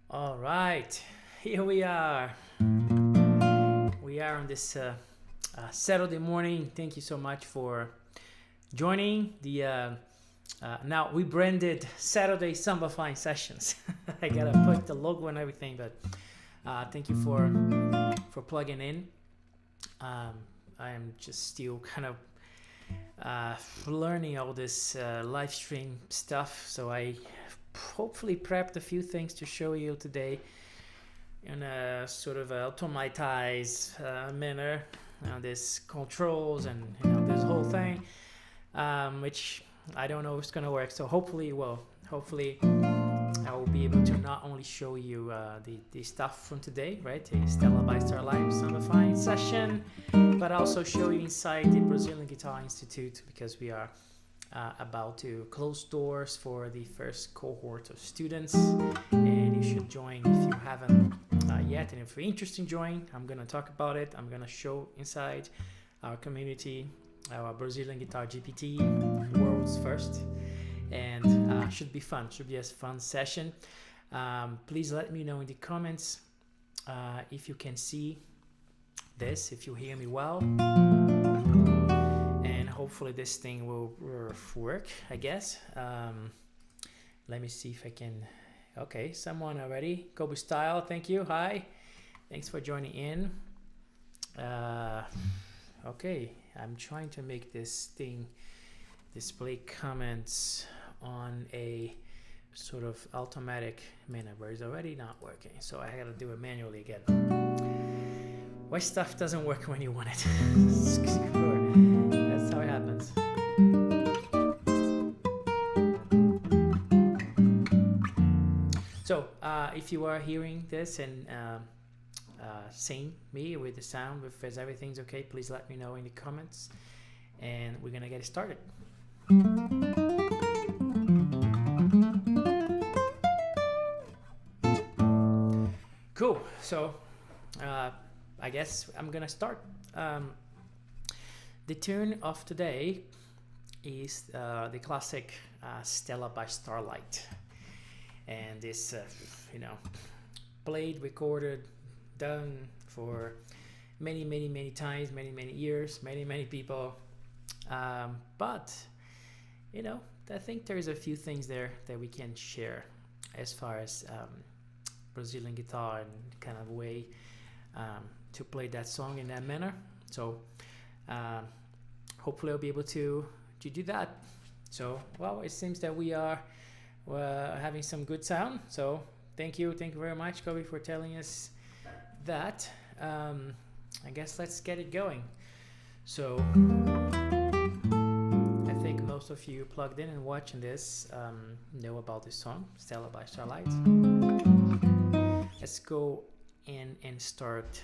All right, here we are. We are on this Saturday morning. Thank you so much for joining the now rebranded Saturday Sambafying Sessions. I gotta put the logo and everything, but thank you for plugging in. I am just still kind of learning all this live stream stuff, so I hopefully prepped a few things to show you today in a sort of automatized manner. There's controls and this whole thing, which I don't know if it's gonna work. So hopefully I will be able to not only show you the stuff from today, right? The Stella by Starlight Sambafying Session, but also show you inside the Brazilian Guitar Institute, because we are about to close doors for the first cohort of students, and you should join if you haven't yet. And if you're interested in joining, I'm going to talk about it. I'm going to show inside our community, our Brazilian Guitar GPT, world's first, and should be fun. Should be a fun session. Please let me know in the comments if you can see this, if you hear me well. Hopefully this thing will work, I guess. Let me see if I can. Okay, someone already. Kobe Style, thank you. Hi, thanks for joining in. Okay, I'm trying to make this thing display comments on a sort of automatic manner, but it's already not working, so I gotta do it manually again. Why stuff doesn't work when you want it? That's how it happens. So if you are hearing this and seeing me with the sound, if everything's okay, please let me know in the comments, and we're gonna get started. Cool. So I guess I'm gonna start. The tune of today is the classic Stella by Starlight, and this played, recorded, done for many times, many years, many people, but I think there's a few things there that we can share as far as Brazilian guitar and kind of way to play that song in that manner. So hopefully I'll be able to do that. So well, it seems that we are having some good sound, so thank you very much, Kobe, for telling us that. I guess let's get it going. So I think most of you plugged in and watching this know about this song, Stella by Starlight. Let's go in and start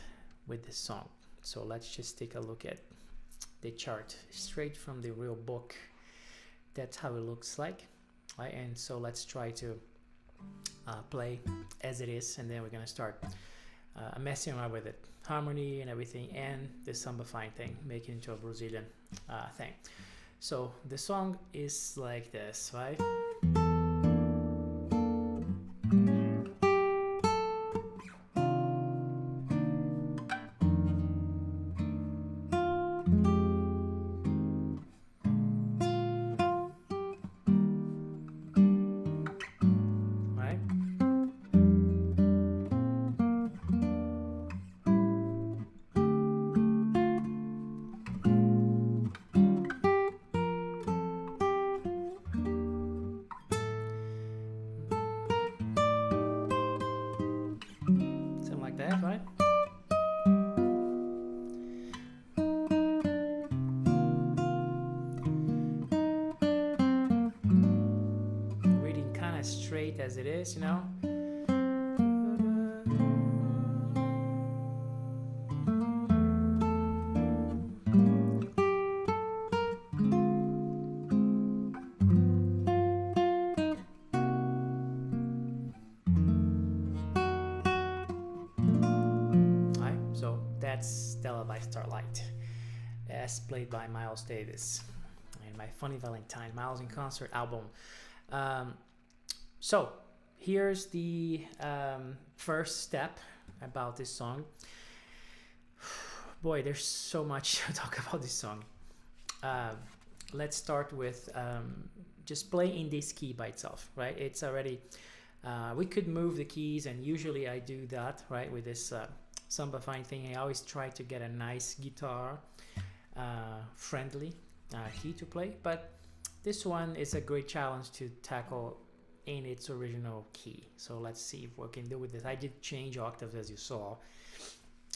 with this song. So let's just take a look at the chart straight from the real book. That's how it looks like, right? And so let's try to play as it is, and then we're gonna start messing around with it, harmony and everything, and the Sambafying thing, making it into a Brazilian thing. So the song is like this, right? Right? Reading kind of straight as it is, That's Stella by Starlight, as played by Miles Davis in my Funny Valentine Miles in Concert album. So here's the first step about this song. Boy, there's so much to talk about this song. Let's start with just play in this key by itself, right? It's already, we could move the keys, and usually I do that, right? With this Sambafying thing, I always try to get a nice guitar friendly key to play, but this one is a great challenge to tackle in its original key. So let's see what we can do with this. I did change octaves, as you saw,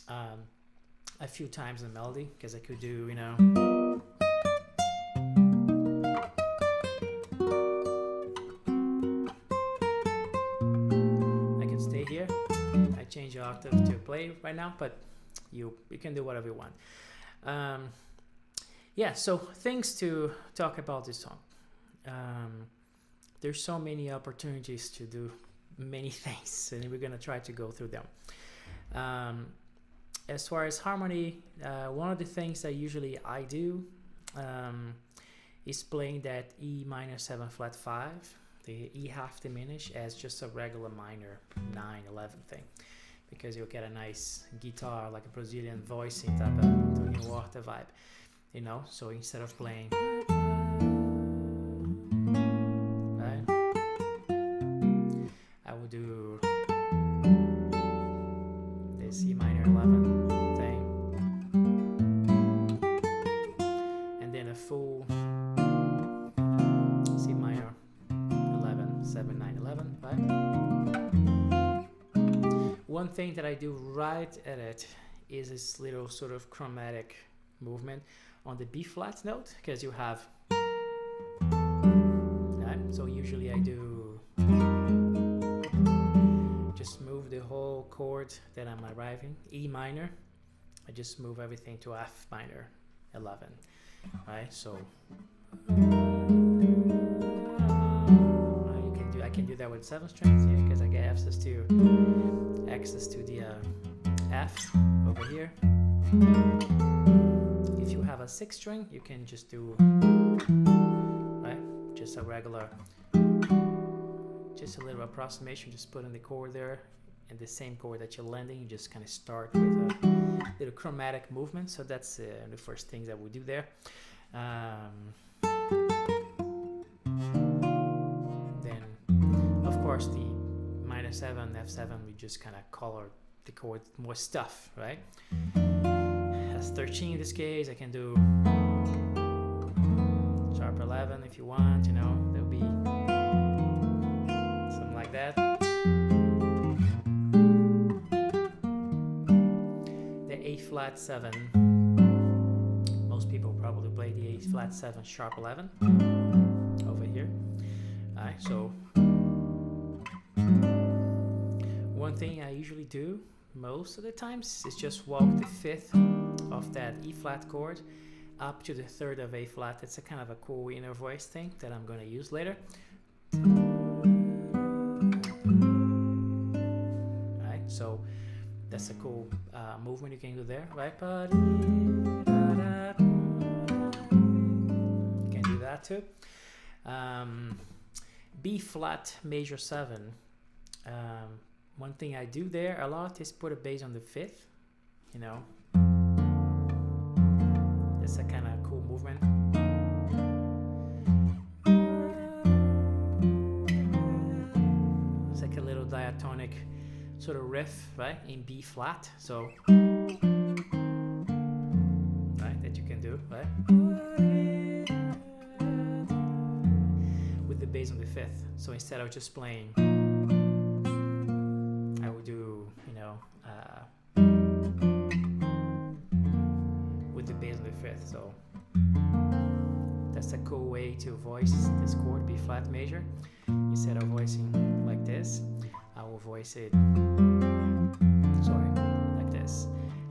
a few times in the melody, because I could do, you know, I can stay here. I change the octave to play right now, but you can do whatever you want. Yeah, so things to talk about this song. There's so many opportunities to do many things, and we're gonna try to go through them. As far as harmony, one of the things that usually I do is playing that E minor 7 flat 5, the E half diminished, as just a regular minor 9/11 thing, because you'll get a nice guitar, like a Brazilian voicing type of Antonio Horta vibe, you know. So instead of playing, right, I would do this E minor 11 thing, and then a full C minor 11 7 9 11, right? One thing that I do right at it is this little sort of chromatic movement on the B flat note, because you have, right? So usually I do just move the whole chord that I'm arriving, E minor, I just move everything to F minor 11, right? So I can do that with 7 strings here, because I get access to the F over here. If you have a 6 string, you can just do, right, just a regular, just a little approximation, just put in the chord there, and the same chord that you're landing, you just kind of start with a little chromatic movement. So that's the first thing that we do there. Then of course the minor 7 F7, we just kind of color the chord more stuff, right? That's 13 in this case. I can do sharp 11 if you want, you know, there'll be something like that. The A flat 7, most people probably play the A flat 7 sharp 11 over here. Alright, so one thing I usually do most of the times is just walk the 5th of that E flat chord up to the 3rd of A flat. It's a kind of a cool inner voice thing that I'm going to use later. Right, so that's a cool movement you can do there, right? You can do that too. B flat major 7. One thing I do there a lot is put a bass on the 5th, you know. It's a kind of cool movement. It's like a little diatonic sort of riff, right, in B flat. So, right, that you can do, right, with the bass on the 5th. So instead of just playing, I would do, you know, with the bass on the 5th. So that's a cool way to voice this chord, B flat major. Instead of voicing like this, I will voice it, sorry, like this: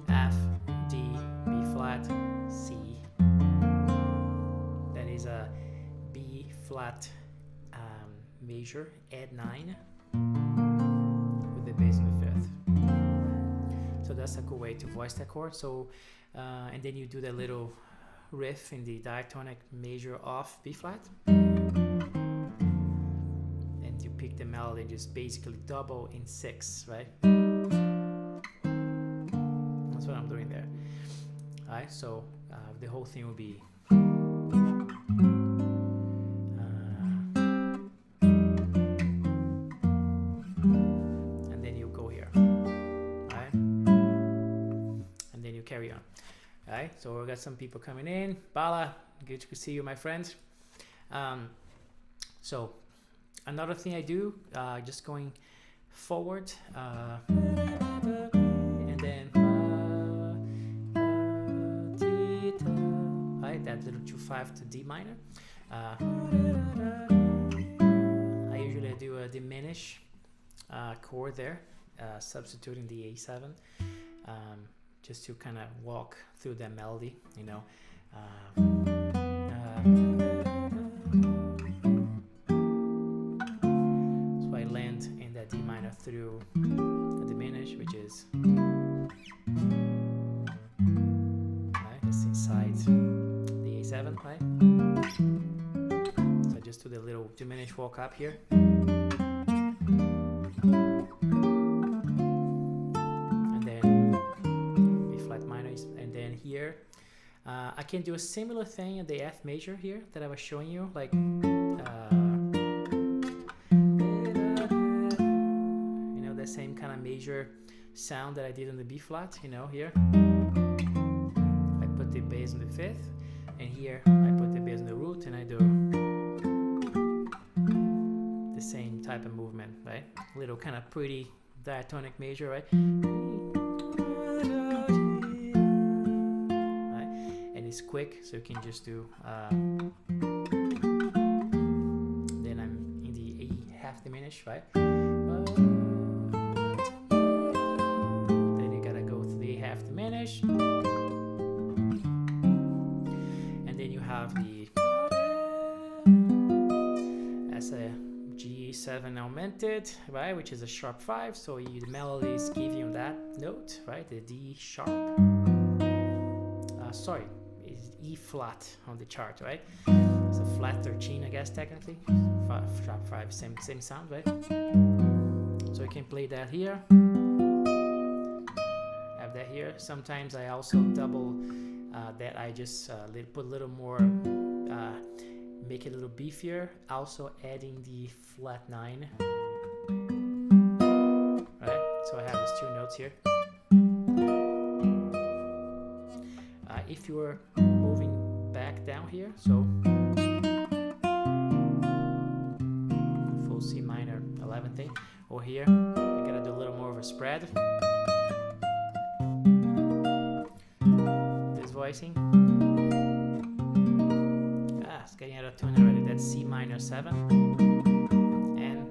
F, D, B flat, C. That is a B flat major, add 9 with the bass on the 5th. So that's a cool way to voice that chord. So and then you do that little riff in the diatonic major off B flat, and you pick the melody and just basically double in 6, right? That's what I'm doing there. Alright, so the whole thing will be and then you go here, alright, and then you carry on. Alright, so we got some people coming in. Bala, good to see you, my friend. So another thing I do, just going forward, and then right, that little 2/5 to D minor. I usually do a diminish chord there, substituting the A7, just to kind of walk through that melody, you know. So I land in that D minor through a diminish, which is right, that's inside the A7, right? So I just do the little diminish walk up here. And then B flat minor, and then here I can do a similar thing in the F major here that I was showing you, like you know, the same kind of major sound that I did on the B flat, you know, here I put the bass on the 5th, and here I put the bass on the root, and I do the same type of movement, right? Little kind of pretty diatonic major, right? It's quick, so you can just do then I'm in the A half diminish, right? Then you gotta go to the A half diminish, and then you have the as a G7 augmented, right, which is a sharp 5, so the melody is giving you that note, right, the D sharp, sorry, E flat on the chart, right? It's a flat 13, I guess, technically. Sharp 5, same sound, right? So you can play that here. Have that here. Sometimes I also double that. I just put a little more, make it a little beefier. Also adding the flat 9. Right? So I have these 2 notes here. If you're moving back down here, so full C minor 11 thing, or here you gotta do a little more of a spread. This voicing, it's getting out of tune already. That's C minor 7, and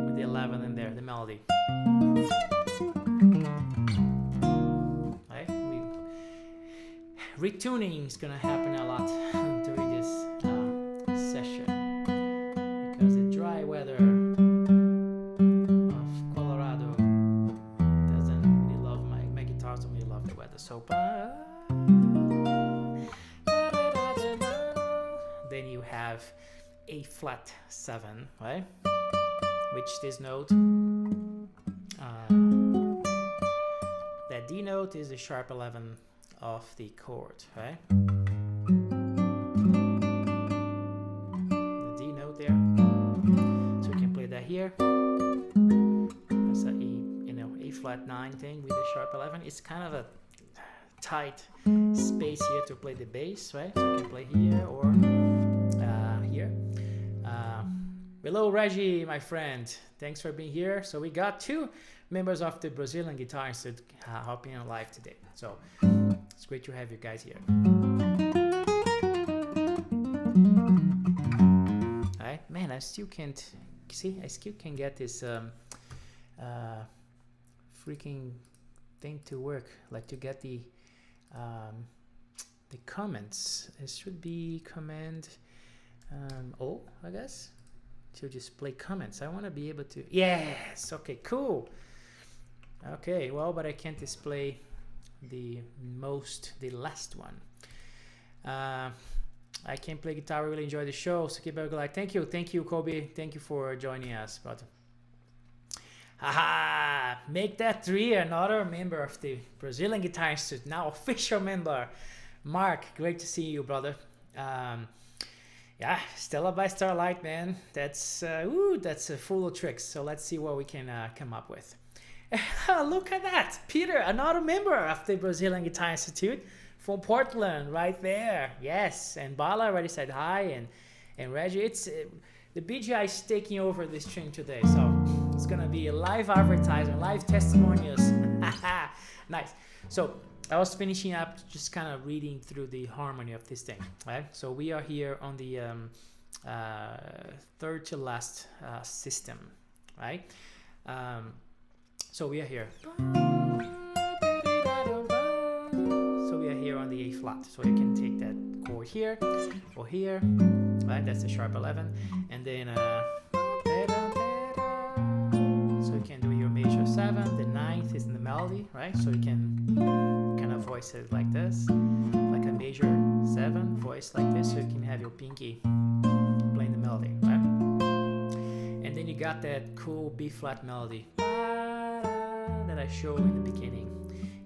with the 11 in there, the melody. Retuning is gonna happen a lot during this session, because the dry weather of Colorado doesn't really love my guitars don't really love the weather. So then you have A flat 7, right? Which this note, that D note is the sharp 11 of the chord, right? The D note there. So we can play that here. That's a A flat 9 thing with the sharp 11. It's kind of a tight space here to play the bass, right? So you can play here or here. Hello, Reggie, my friend. Thanks for being here. So we got 2 members of the Brazilian Guitar Institute helping on live today. So it's great to have you guys here. Alright, man, I still can't see. I still can't get this freaking thing to work. Like to get the comments. It should be command O, I guess, to display comments. I want to be able to. Yes. Okay. Cool. Okay. Well, but I can't display the last one. I can play guitar. Really enjoy the show. So keep like, thank you, Kobe. Thank you for joining us, brother. Haha! Make that 3 another member of the Brazilian Guitar Institute, now official member. Mark, great to see you, brother. Yeah, Stella by Starlight, man. That's full of tricks. So let's see what we can come up with. Look at that, Peter, another member of the Brazilian Guitar Institute from Portland, right there. Yes, and Bala already said hi, and Reggie. It's the BGI is taking over the stream today, so it's gonna be a live advertisement, live testimonials. Nice. So I was finishing up, just kind of reading through the harmony of this thing, right? So we are here on the third to last system, right? So we are here. So we are here on the A flat. So you can take that chord here or here, right? That's a sharp 11, and then so you can do your major 7. The 9th is in the melody, right? So you can kind of voice it like this, like a major 7, voice like this, so you can have your pinky playing the melody, right? And then you got that cool B flat melody that I showed in the beginning.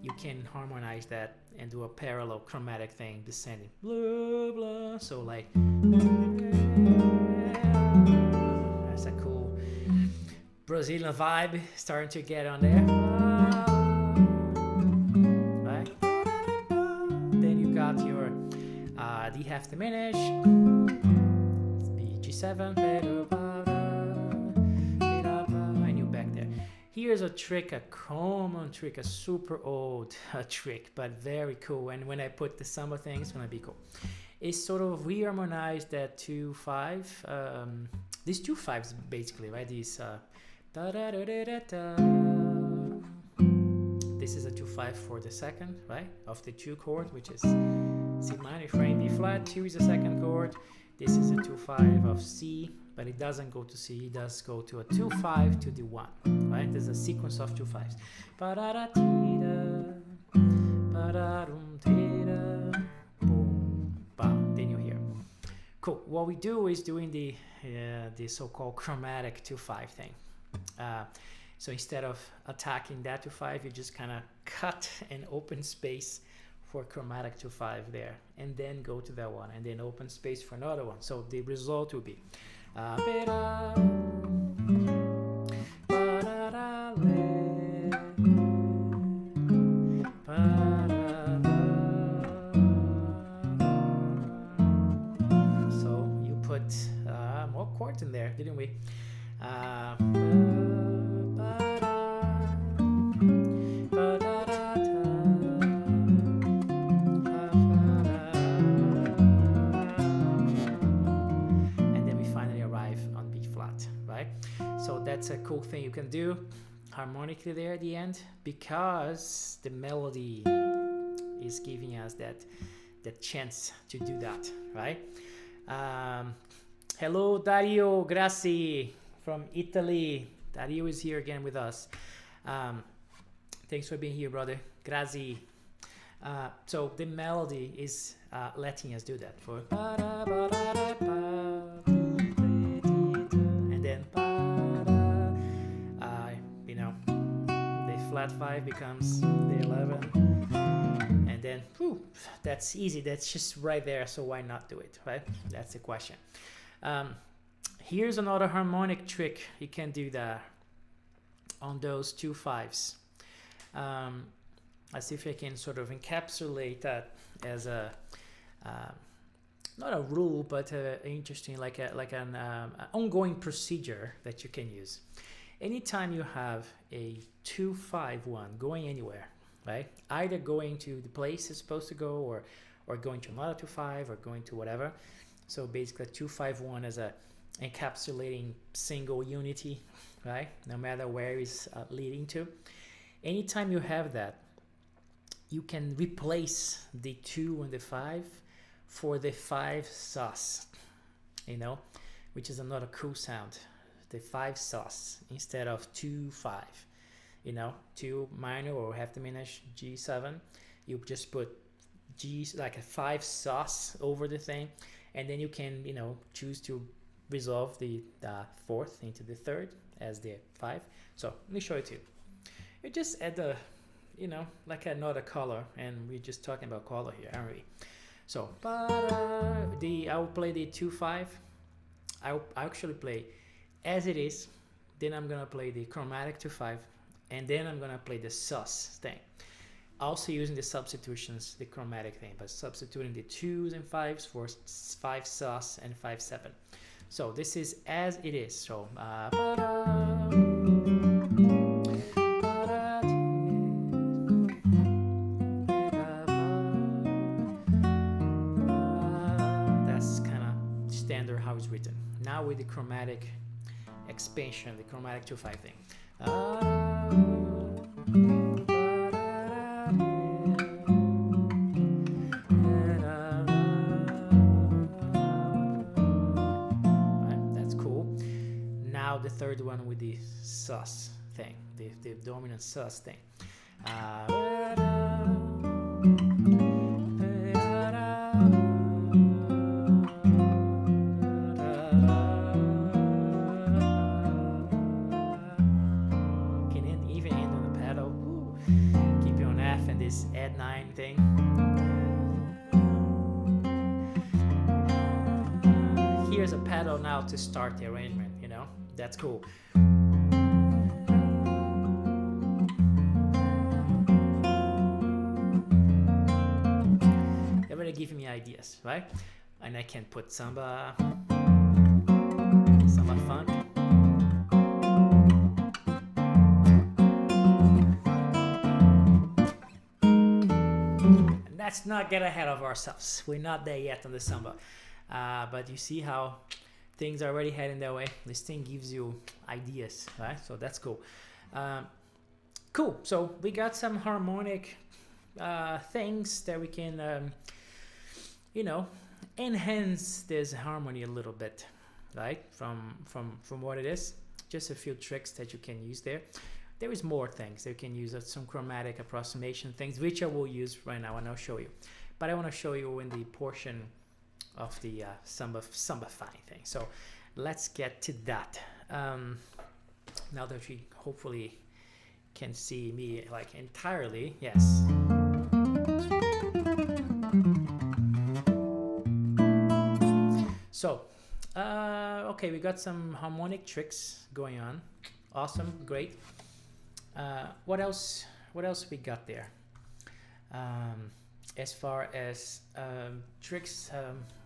You can harmonize that and do a parallel chromatic thing, descending, blah blah. So like, that's a cool Brazilian vibe starting to get on there, right? Then you got your D half diminished, G7, and you're back there. Here's a trick, a common trick, a super old trick, but very cool. And when I put the samba thing, it's gonna be cool. It's sort of reharmonize that 2/5. These 2/5s basically, right? These this is a 2/5 for the second, right? Of the 2 chord, which is C minor, frame B flat. 2 is the second chord. This is a 2/5 of C, but it doesn't go to C. It does go to a 2/5 to the 1, right? There's a sequence of 2/5s. Then you hear. Cool. What we do is doing the so-called chromatic 2/5 thing. So instead of attacking that 2/5, you just kind of cut an open space for chromatic 2/5 there, and then go to that one, and then open space for another one. So the result will be so you put more chords in there, didn't we? So that's a cool thing you can do harmonically there at the end, because the melody is giving us that chance to do that, right? Hello, Dario Grassi from Italy. Dario is here again with us. Thanks for being here, brother. Grassi. So the melody is letting us do that. For and then the flat 5 becomes the 11, and then that's easy. That's just right there. So why not do it, right? That's the question. Here's another harmonic trick you can do that on those 2/5s. Let's see if I can sort of encapsulate that as a not a rule, but interesting, like an ongoing procedure that you can use. Anytime you have a 2/5-1 going anywhere, right? Either going to the place it's supposed to go, or going to another 2/5, or going to whatever. So basically, 2/5-1 is a encapsulating single unity, right? No matter where it's leading to. Anytime you have that, you can replace the 2 and the 5 for the 5 sus, which is another cool sound. The 5 sus instead of 2/5, 2 minor or half diminished G7. You just put G like a 5 sus over the thing, and then you can, you know, choose to resolve the fourth into the third as the 5. So let me show it to you. You just add the, you know, like another color, and we're just talking about color here, aren't we? So I will play the 2/5. I actually play as it is, then I'm gonna play the chromatic 2/5, and then I'm gonna play the sus thing. Also using the substitutions, the chromatic thing, but substituting the 2s and 5s for 5 sus and 5/7. So this is as it is. So that's kind of standard how it's written. Now with the chromatic expansion, the chromatic 2/5 thing. That's cool. Now the third one with the sus thing, the dominant sus thing. This add 9 thing. Here's a pedal now to start the arrangement, you know, that's cool. They're really giving me ideas, right? And I can put samba funk. Let's not get ahead of ourselves. We're not there yet on the samba. But you see how things are already heading that way. This thing gives you ideas, right? So that's cool. Cool. So we got some harmonic things that we can, you know, enhance this harmony a little bit, right? From what it is. Just a few tricks that you can use there. There is more things that you can use, some chromatic approximation things, which I will use right now and I'll show you. But I want to show you in the portion of the Sambafying thing. So let's get to that. Now that we hopefully can see me like entirely, yes. So, okay, we got some harmonic tricks going on. Awesome, great. What else we got there? As far as tricks,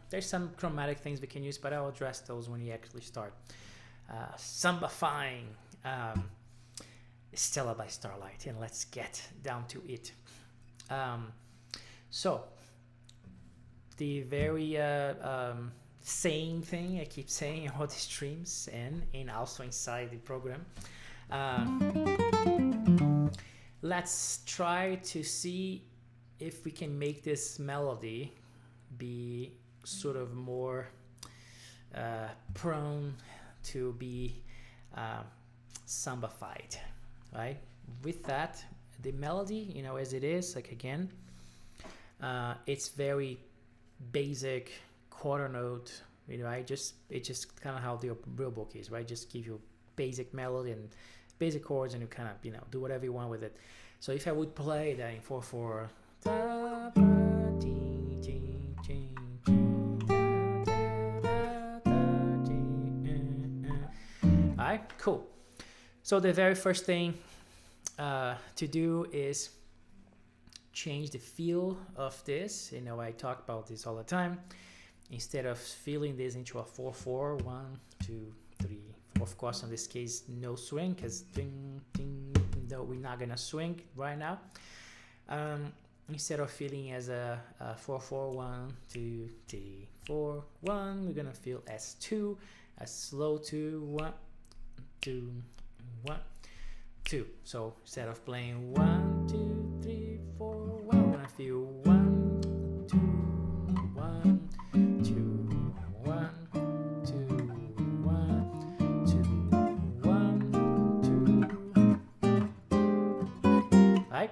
there's some chromatic things we can use, but I'll address those when you actually start. Sambafying Stella by Starlight, and let's get down to it. So the very same thing I keep saying in all the streams and also inside the program. Let's try to see if we can make this melody be sort of more prone to be sambafied, right? With that, the melody, you know, as it is, like again, it's very basic quarter note, you know, it's just kind of how the real book is, right? Just give you basic melody and basic chords, and you kind of, you know, do whatever you want with it. So if I would play that in 4/4, alright, cool. So the very first thing to do is change the feel of this. You know, I talk about this all the time. Instead of feeling this into a 4/4, 1, 2, 3, 4. Of course, in this case, no swing, because ding, ding, no, we're not gonna swing right now. Instead of feeling as a 4/4, 1, 2, 3, 4, 1, we're gonna feel as 2, a slow 2, 1, 2, 1, 2. So instead of playing 1, 2, 3, 4, 1, we're gonna feel 1, 2, 1, 2, 1, 2, 1, 2, 1, 2. Right?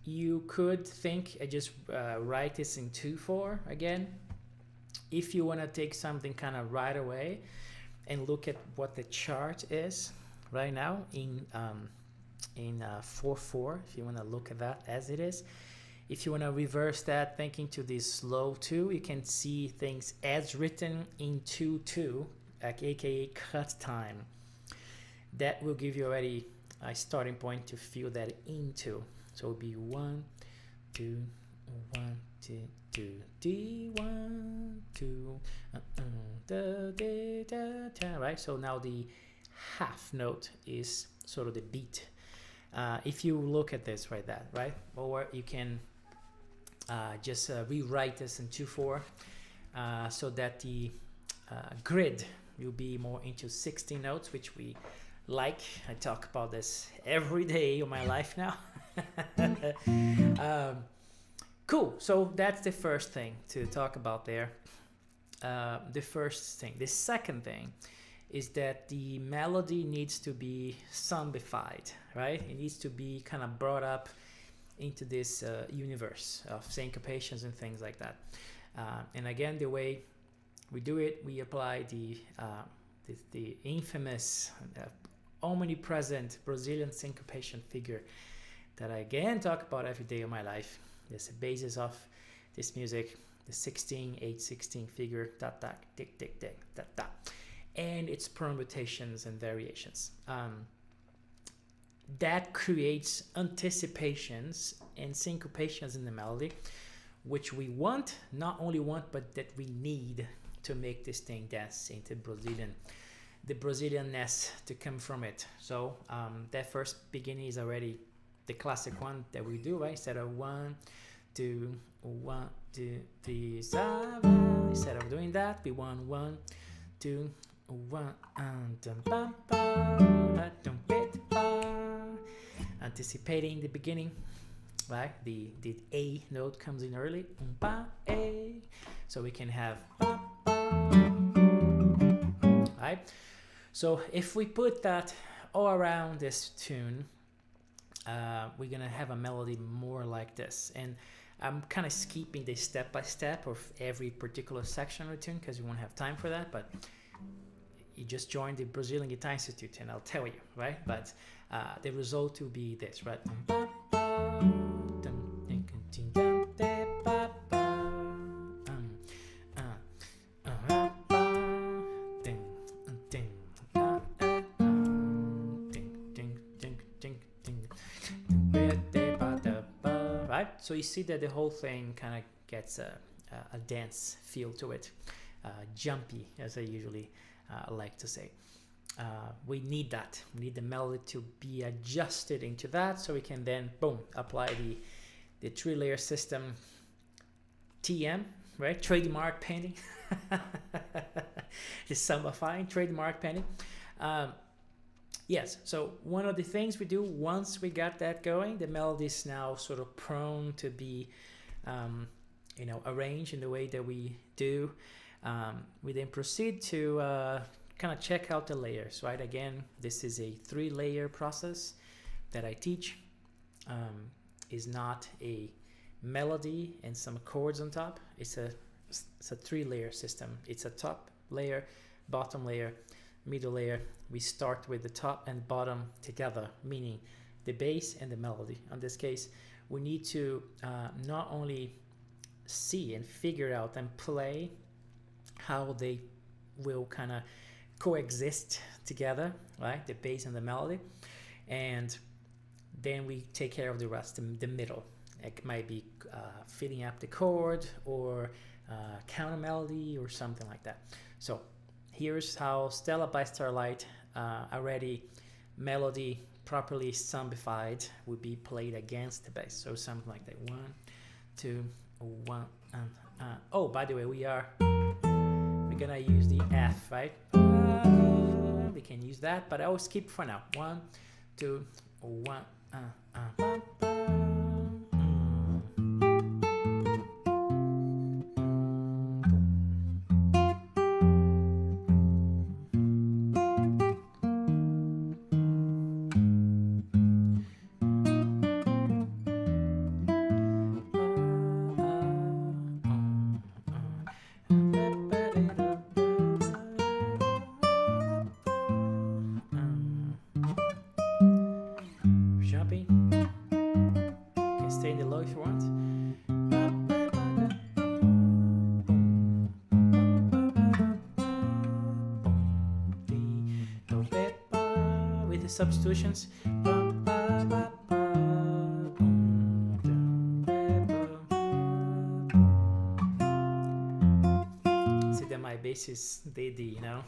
You could think I just write this in 2/4 again, if you want to take something kind of right away and look at what the chart is right now in 4/4, if you want to look at that as it is. If you want to reverse that thinking to this slow 2, you can see things as written in 2/2, like aka cut time. That will give you already a starting point to feel that into. So it'll be 1, 2, 1, 2, 2, D, 1, 2, da, da, da, da, right? So now the half note is sort of the beat. If you look at this right that, right? Or you can just rewrite this in 2/4 so that the grid will be more into 16 notes, which we like. I talk about this every day of my life now. Cool. So that's the first thing to talk about there. The first thing. The second thing is that the melody needs to be sambified, right? It needs to be kind of brought up into this universe of syncopations and things like that. And again, the way we do it, we apply the infamous, omnipresent Brazilian syncopation figure that I again talk about every day of my life. It's the basis of this music, the 16/8/16 figure, dot, dot, tick, tick, tick, dot, dot, and its permutations and variations. That creates anticipations and syncopations in the melody, which we want, not only want, but that we need to make this thing dance into the Brazilianness to come from it. So that first beginning is already the classic one that we do, right? Instead of 1, 2, 1, 2, 3, Sava. Instead of doing that, we want 1, 2, 1, anticipating the beginning, right? The A note comes in early, so we can have, right? So if we put that all around this tune, we're gonna have a melody more like this. And I'm kind of skipping the step-by-step of every particular section of the tune because we won't have time for that, but you just joined the Brazilian Guitar Institute and I'll tell you, right? But the result will be this, right? Right? So you see that the whole thing kind of gets a dance feel to it, jumpy, as I usually like to say. We need that. We need the melody to be adjusted into that, so we can then, boom, apply the 3-layer system TM, right? Trademark painting. The Sambafying trademark painting. Yes, so one of the things we do once we got that going, the melody is now sort of prone to be, arranged in the way that we do. We then proceed to kind of check out the layers, right? Again, this is a 3-layer process that I teach. Is not a melody and some chords on top. It's a 3-layer system. It's a top layer, bottom layer, middle layer. We start with the top and bottom together, meaning the bass and the melody. In this case, we need to not only see and figure out and play how they will kind of coexist together, right? The bass and the melody. And then we take care of the rest, the middle. It might be filling up the chord or counter melody or something like that. So here's how Stella by Starlight, already melody properly sambified, would be played against the bass. So something like that. 1, 2, 1. Oh, by the way, we're gonna use the F, right? We can use that, but I will skip for now. 1, 2, 1. stay in the low if you want. With the substitutions. See that my bass is D, you know?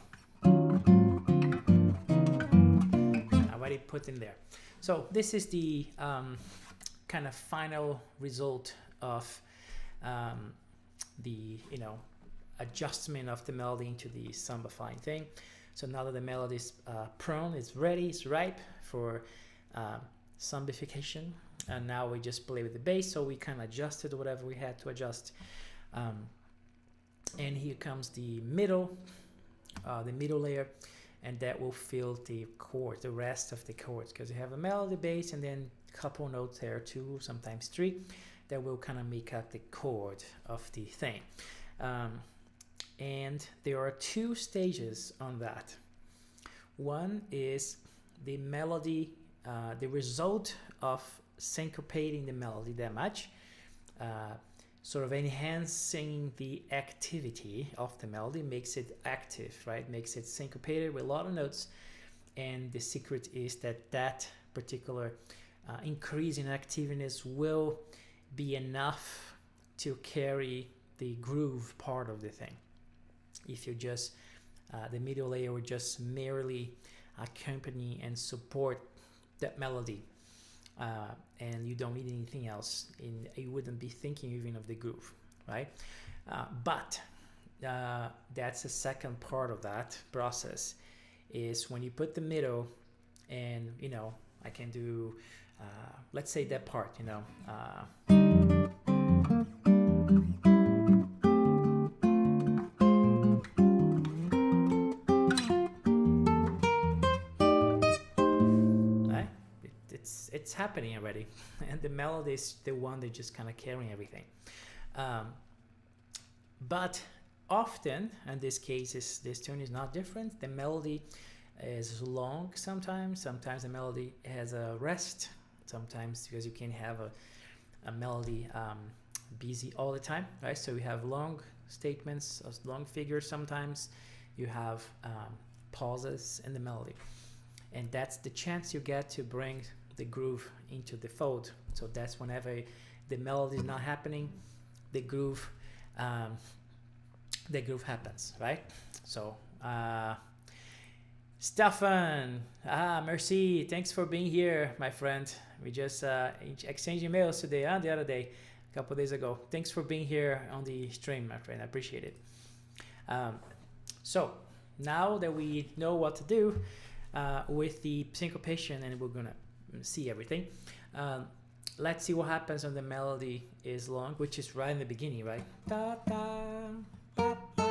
I already put in there. So this is the kind of final result of the, you know, adjustment of the melody into the Sambafying thing. So now that the melody is prone, it's ready, it's ripe for sambification, and now we just play with the bass. So we kind of adjusted whatever we had to adjust, and here comes the middle layer, and that will fill the chord, the rest of the chords, because you have a melody, bass, and then a couple notes there, 2, sometimes 3, that will kind of make up the chord of the thing. And there are 2 stages on that. One is the melody, the result of syncopating the melody that much, sort of enhancing the activity of the melody, makes it active, right? Makes it syncopated with a lot of notes. And the secret is that that particular increase in activeness will be enough to carry the groove part of the thing. If you just, the middle layer would just merely accompany and support that melody, and you don't need anything else, you wouldn't be thinking even of the groove, right? But that's the second part of that process, is when you put the middle, and you know, I can do, let's say that part, you know, it's happening already, and the melody is the one that just kind of carrying everything. But often, in this case, this tune is not different. The melody is long sometimes the melody has a rest, sometimes because you can have a melody busy all the time, right? So you have long statements, long figures, sometimes you have pauses in the melody, and that's the chance you get to bring the groove into the fold. So that's whenever the melody is not happening, the groove happens, right? So Stefan, merci, thanks for being here, my friend. We just exchanged emails today, the other day, a couple days ago. Thanks for being here on the stream, my friend. I appreciate it. So now that we know what to do with the syncopation, and we're gonna see everything, let's see what happens when the melody is long, which is right in the beginning, right? Da, da, da, da.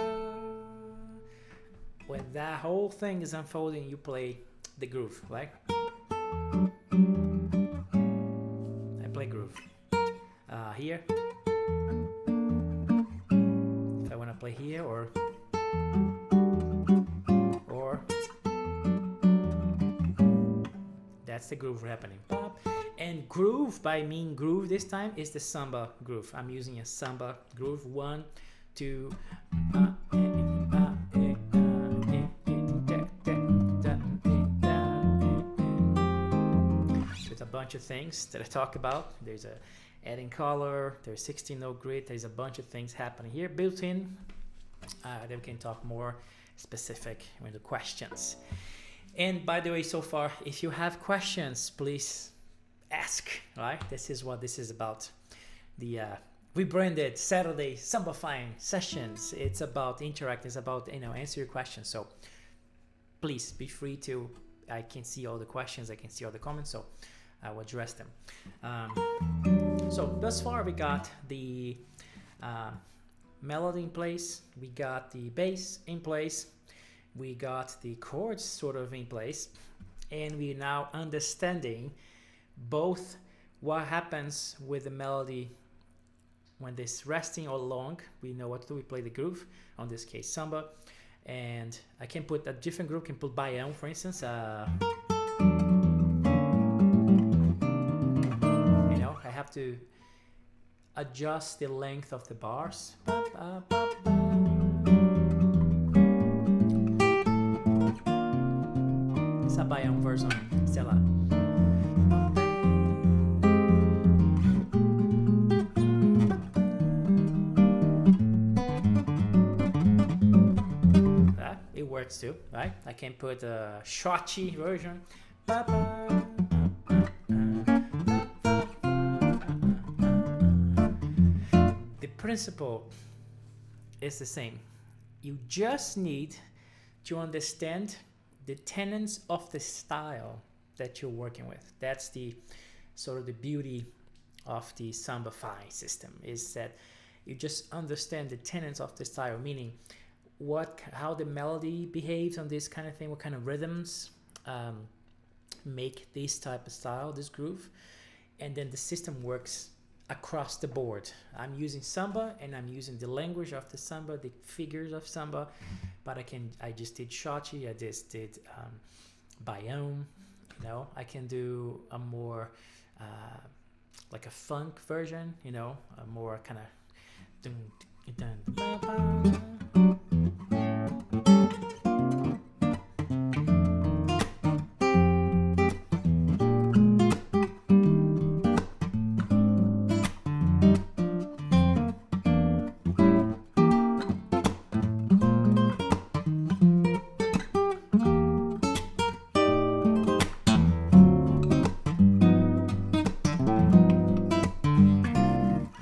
When that whole thing is unfolding, you play the groove, right? I play groove here, if I want to play here, or that's the groove happening. And groove, by mean groove this time, is the samba groove. I'm using a samba groove. 1, 2, there's a bunch of things that I talk about. There's a adding color, there's 16-note grid, there's a bunch of things happening here built in. Then we can talk more specific with the questions. And by the way, so far, if you have questions, please ask, right? This is what this is about. The rebranded Saturday Sambafying Sessions. It's about interacting, it's about, you know, answer your questions. So please be free to, I can see all the questions, I can see all the comments, so I will address them. So thus far we got the melody in place, we got the bass in place, we got the chords sort of in place, and we're now understanding both what happens with the melody when it's resting or long. We know what to do, we play the groove, on this case samba, and I can put a different groove, can put baião, for instance. You know, I have to adjust the length of the bars. Sambafying version, Stella. It works too, right? I can put a shorty version. The principle is the same. You just need to understand the tenets of the style that you're working with. That's the sort of the beauty of the Sambafying system, is that you just understand the tenets of the style, meaning how the melody behaves on this kind of thing, what kind of rhythms make this type of style, this groove, and then the system works across the board. I'm using samba and I'm using the language of the samba, the figures of samba, but I just did shorty, I just did biome, you know. I can do a more like a funk version, you know, a more kind of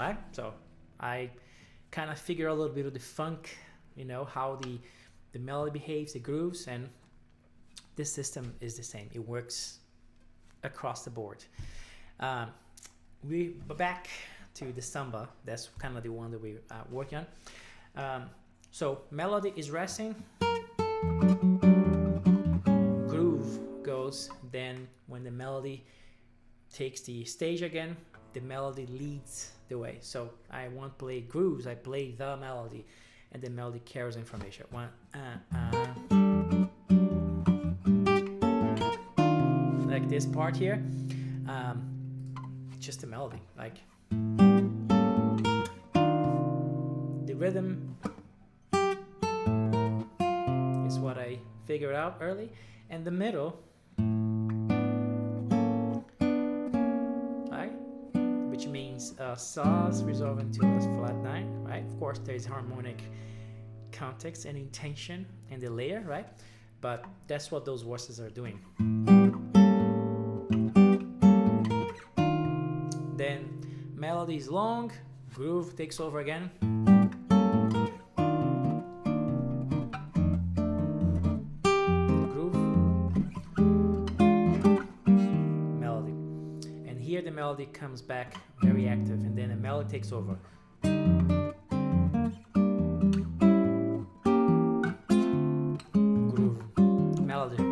right? So I kind of figure a little bit of the funk, you know, how the melody behaves, the grooves, and this system is the same. It works across the board. We're back to the samba. That's kind of the one that we working on. So melody is resting, groove goes, then when the melody takes the stage again, the melody leads the way. So I won't play grooves, I play the melody, and the melody carries information. Like this part here, just a melody, like the rhythm is what I figured out early, and the middle, right, which means saws resolving to a flat 9, right? Of course, there's harmonic context and intention in the layer, right? But that's what those voices are doing. Then melody is long, groove takes over again. Groove, melody. And here the melody comes back very active, and then the melody takes over. Groove, melody.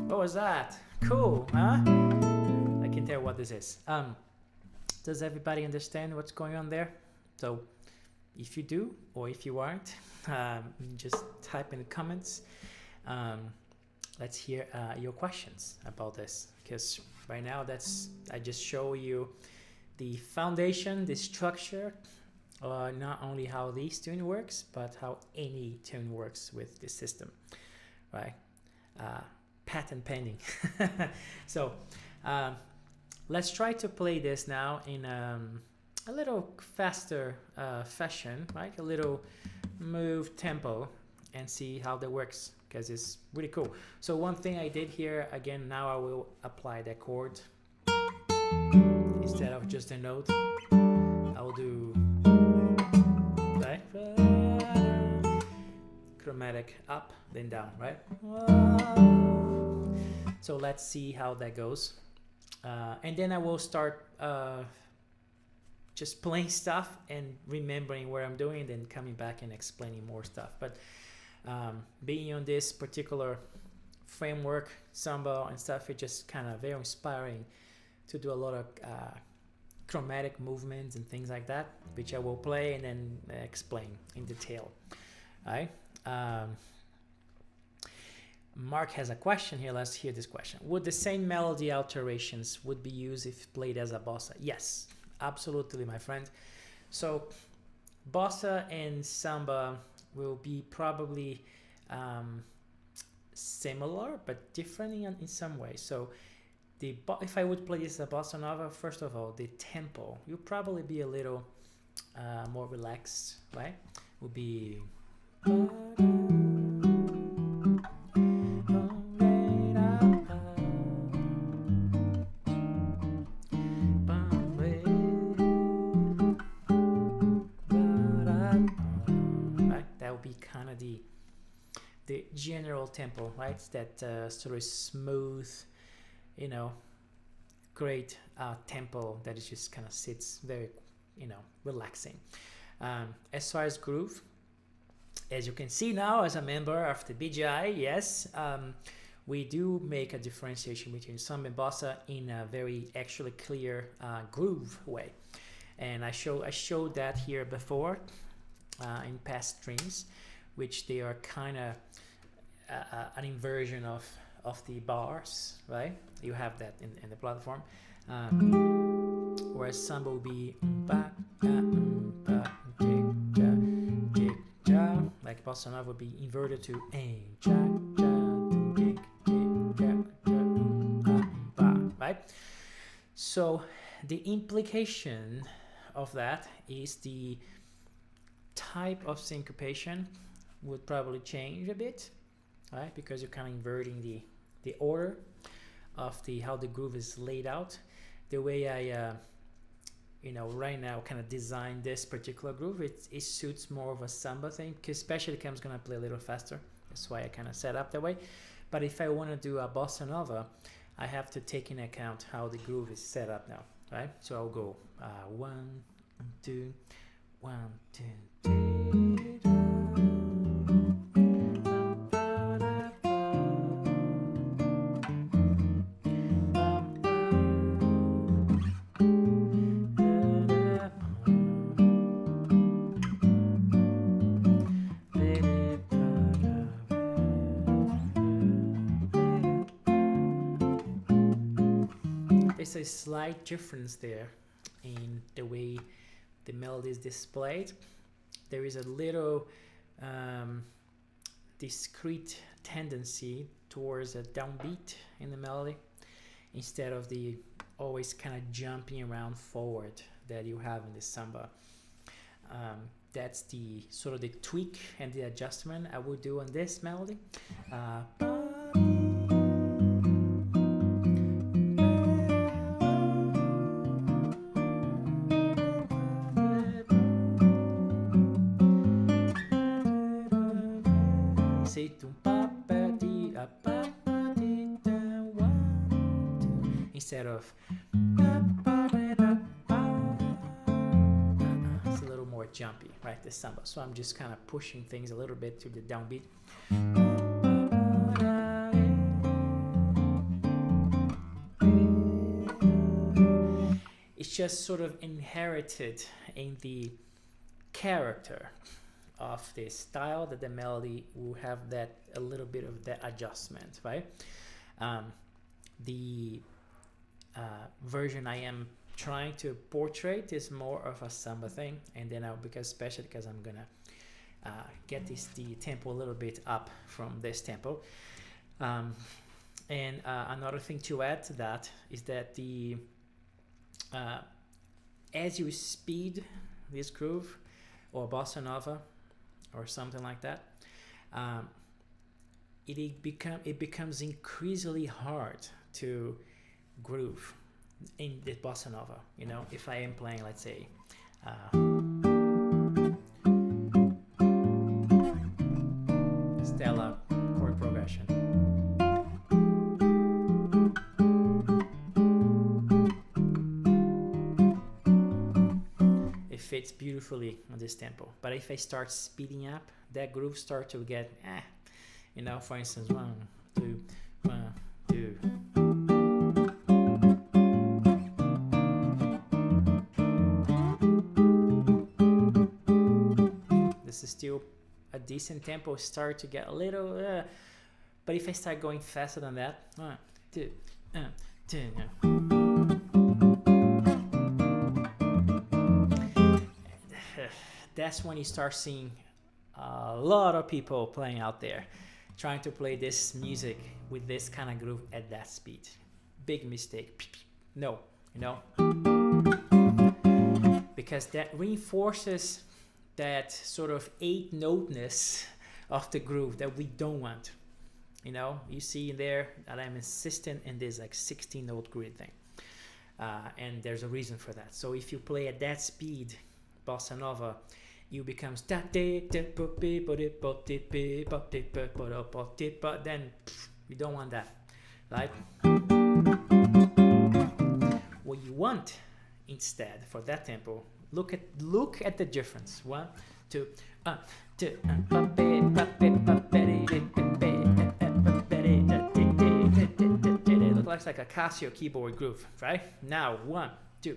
What was that? Cool, huh? I can tell what this is. Does everybody understand what's going on there? So if you do, or if you aren't, just type in the comments. Let's hear your questions about this, because right now I just show you the foundation, the structure, not only how this tune works, but how any tune works with this system, right? Patent pending. So let's try to play this now in a little faster fashion, right? A little move tempo, and see how that works, because it's really cool. So one thing I did here, again, now I will apply the chord instead of just a note. I'll do right, chromatic up, then down, right? So let's see how that goes. And then I will start just playing stuff and remembering where I'm doing, and then coming back and explaining more stuff. But being on this particular framework, samba and stuff, it's just kind of very inspiring to do a lot of chromatic movements and things like that, which I will play and then explain in detail. All right. Mark has a question here. Let's hear this question. Would the same melody alterations would be used if played as a bossa? Yes, absolutely, my friend. So bossa and samba will be probably similar but different in some way. So if I would play this as a bossa nova, first of all, the tempo will probably be a little more relaxed, right? Will be kind of the general tempo, right? It's that sort of smooth, you know, great tempo that is just kind of sits very, you know, relaxing. As far as groove, as you can see now, as a member of the BGI, yes, we do make a differentiation between samba and bossa in a very actually clear groove way, and I showed that here before in past streams, which they are kind of an inversion of the bars, right? You have that in the platform, whereas samba will be like bossa nova would be inverted to right? So the implication of that is the type of syncopation would probably change a bit, right? Because you're kind of inverting the order of how the groove is laid out. The way I you know, right now kind of design this particular groove, it suits more of a samba thing, because especially if I'm gonna play a little faster. That's why I kind of set up that way. But if I want to do a bossa nova, I have to take into account how the groove is set up now, right? So I'll go 1, 2, 1, 2, 3. There's a slight difference there in the way the melody is displayed. There is a little discrete tendency towards a downbeat in the melody instead of the always kind of jumping around forward that you have in the samba. That's the sort of the tweak and the adjustment I would do on this melody. Instead of it's a little more jumpy, right, the samba. So I'm just kind of pushing things a little bit to the downbeat. It's just sort of inherited in the character of the style that the melody will have that a little bit of that adjustment, right? The version I am trying to portray is more of a samba thing, and then especially because I'm gonna get the tempo a little bit up from this tempo. And another thing to add to that is that as you speed this groove or bossa nova or something like that, it becomes increasingly hard to groove in the bossa nova. You know, if I am playing, let's say, Stella chord progression, fits beautifully on this tempo. But if I start speeding up, that groove start to get, you know, for instance, 1, 2, 1, 2. This is still a decent tempo, start to get a little, but if I start going faster than that, 1, 2, 2, that's when you start seeing a lot of people playing out there trying to play this music with this kind of groove at that speed. Big mistake. No, you know, because that reinforces that sort of 8-noteness of the groove that we don't want. You know, you see there that I'm insistent in this like 16-note grid thing, and there's a reason for that. So if you play at that speed bossa nova, you becomes then we don't want that, right? What you want instead for that tempo, look at the difference. 1, 2, 2. It looks like a Casio keyboard groove, right? Now 1, 2.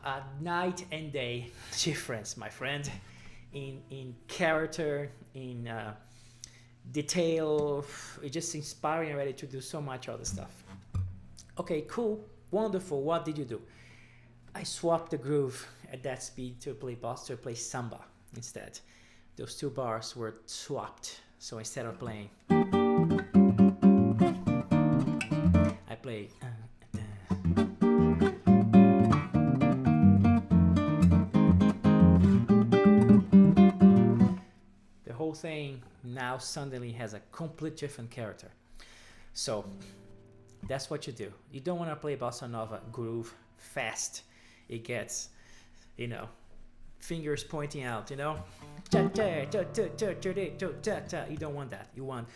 A night and day difference, my friend, in character, in detail. It's just inspiring already to do so much other stuff. Okay, cool, wonderful. What did you do? I swapped the groove at that speed to play samba instead. Those 2 bars were swapped. So instead of playing, I play. The whole thing now suddenly has a complete different character. So that's what you do. You don't want to play bossa nova groove fast. It gets, you know, fingers pointing out, you know. You don't want that. You want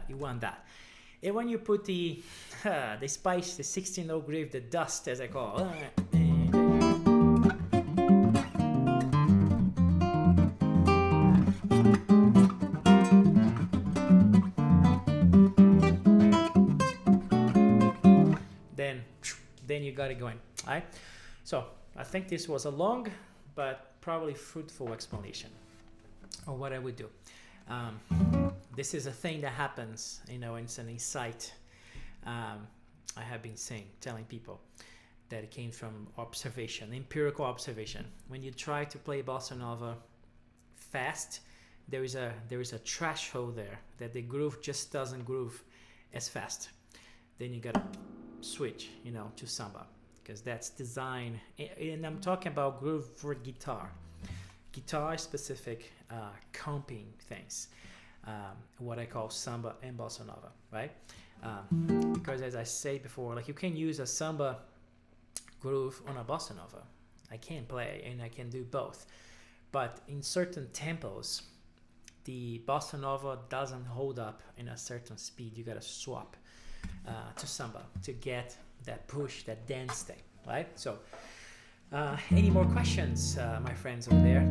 you want that. And when you put the spice, the 16-note groove, the dust as I call it, then you got it going. All right. So I think this was a long but probably fruitful explanation of what I would do. This is a thing that happens, you know, it's an insight. I have been telling people that it came from observation, empirical observation. When you try to play bossa nova fast, there is a threshold there that the groove just doesn't groove as fast. Then you gotta switch, you know, to samba, because that's design. And I'm talking about groove for guitar specific comping things, what I call samba and bossa nova, right? Because as I said before, like you can use a samba groove on a bossa nova. I can play and I can do both, but in certain tempos the bossa nova doesn't hold up in a certain speed. You gotta swap to samba to get that push, that dance thing, right? So any more questions, my friends over there,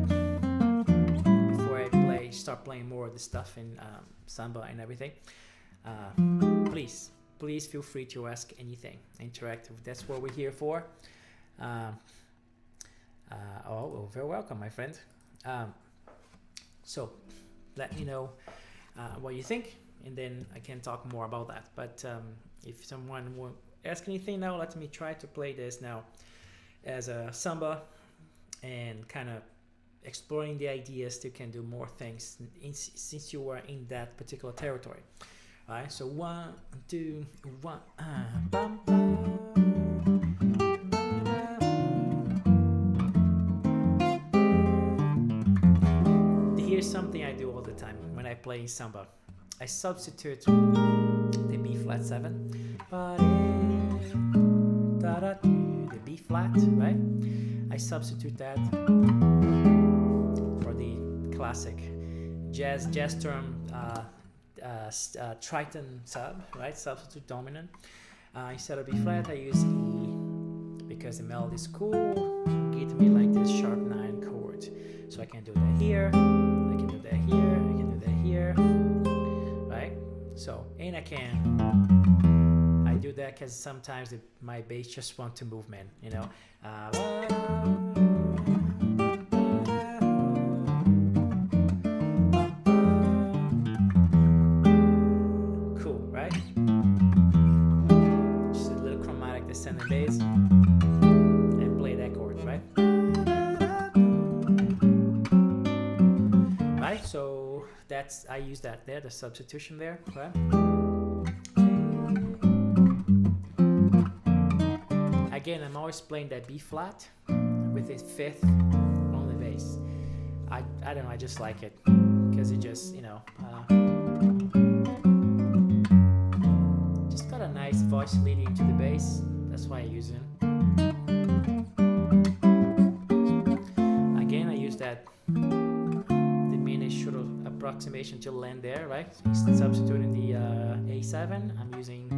before I start playing more of the stuff in samba and everything? Please feel free to ask anything, interactive. That's what we're here for. Very welcome, my friend. So let me know what you think, and then I can talk more about that. But if someone won't ask anything now, let me try to play this now as a samba and kind of exploring the ideas to can do more things since you are in that particular territory. All right, so 1, 2, 1, bum, bum. Here's something I do all the time when I play samba. I substitute the B flat 7, the B flat, right? I substitute that for the classic jazz term, Triton sub, right? Substitute dominant. Instead of B flat, I use E because the melody is cool. Give me like this sharp 9 chord. So I can do that here, I can do that here, I can do that here, right? So, and I do that because sometimes my bass just want to move, man, you know. Cool, right? Just a little chromatic descending bass and play that chord, right? Right, so that's, I use that there, the substitution there, right? Again, I'm always playing that B flat with a 5th on the bass. I don't know, I just like it because it just, you know, just got a nice voice leading into the bass. That's why I use it. Again, I use that diminished sort of approximation to land there, right? So substituting the A7, I'm using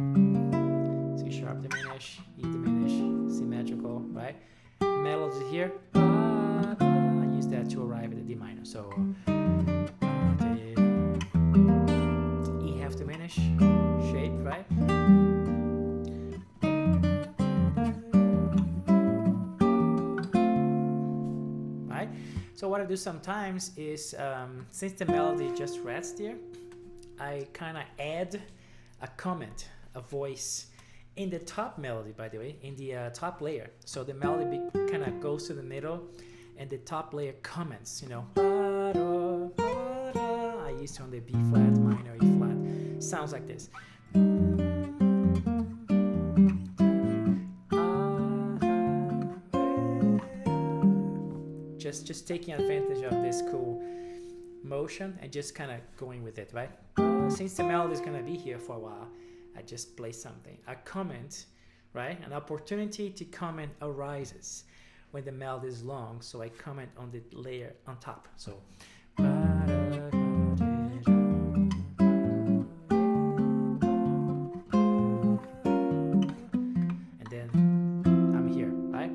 C sharp diminish, E diminish, symmetrical, right? Melody here, I use that to arrive at the D minor. So E half diminish, shape, right? Right? So what I do sometimes is, since the melody just rests there, I kind of add a comment, a voice, in the top melody, by the way, in the top layer. So the melody kind of goes to the middle and the top layer comments, you know. I used to on the B flat, minor, E flat. Sounds like this. Just taking advantage of this cool motion and just kind of going with it, right? Since the melody is going to be here for a while, I just play something. A comment, right? An opportunity to comment arises when the melody is long, so I comment on the layer on top. So, and then I'm here, right?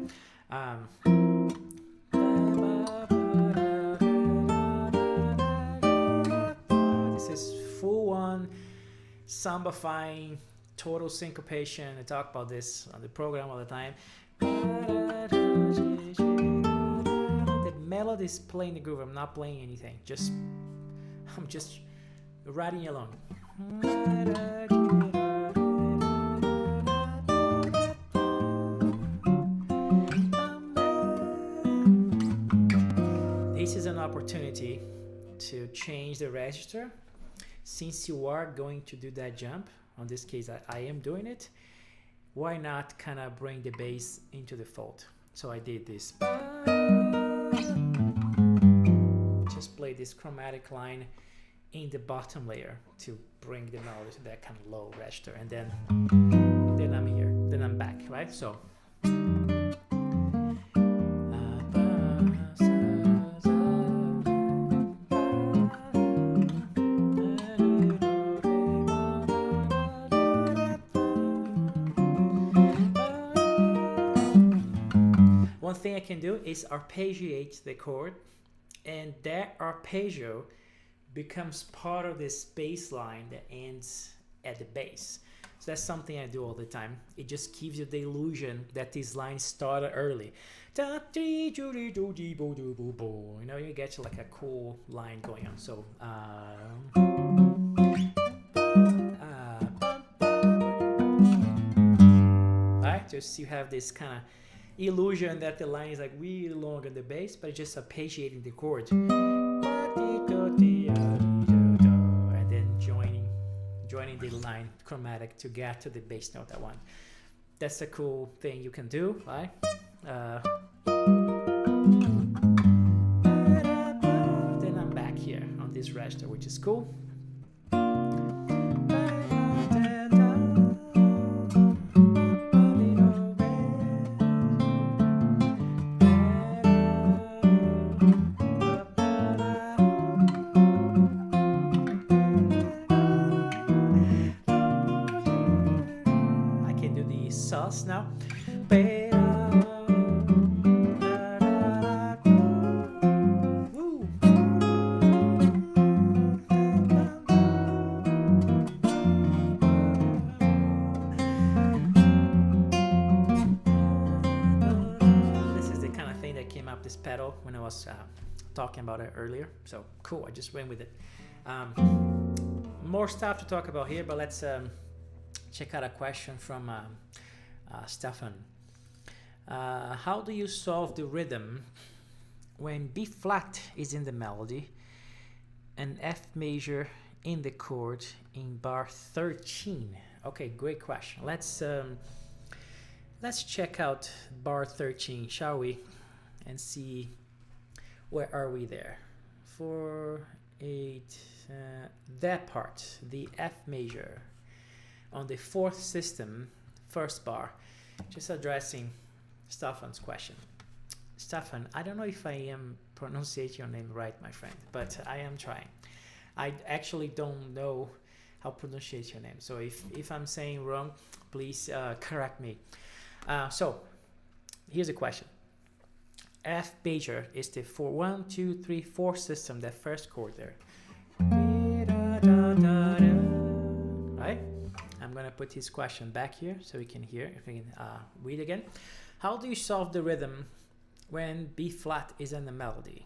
This is full on Sambafying, total syncopation. I talk about this on the program all the time. The melody is playing the groove. I'm not playing anything. I'm just riding along. This is an opportunity to change the register. Since you are going to do that jump, on this case I am doing it, why not kind of bring the bass into the fold? So I did this. Just play this chromatic line in the bottom layer to bring the melody to that kind of low register, and then I'm here, then I'm back, right? So one thing I can do is arpeggiate the chord, and that arpeggio becomes part of this bass line that ends at the bass. So that's something I do all the time. It just gives you the illusion that this line started early. You know, you get like a cool line going on. So right, just you have this kind of illusion that the line is like really long on the bass, but it's just arpeggiating the chord, and then joining the line chromatic to get to the bass note I want. That's a cool thing you can do, right? Then I'm back here on this register, which is cool. this pedal when I was talking about it earlier. So cool, I just went with it. More stuff to talk about here, but let's check out a question from Stefan. How do you solve the rhythm when B flat is in the melody and F major in the chord in bar 13? Okay, great question. Let's check out bar 13, shall we, and see where are we there. 4, 8, that part, the F major on the fourth system, first bar. Just addressing Stefan's question. Stefan, I don't know if I am pronouncing your name right, my friend, but I am trying. I actually don't know how to pronounce your name, so if I'm saying wrong, please correct me. So here's a question. F major is the 4, 1, 2, 3, 4 system, that first chord there. Right? I'm gonna put his question back here so we can hear, if we can read again. How do you solve the rhythm when B flat is in the melody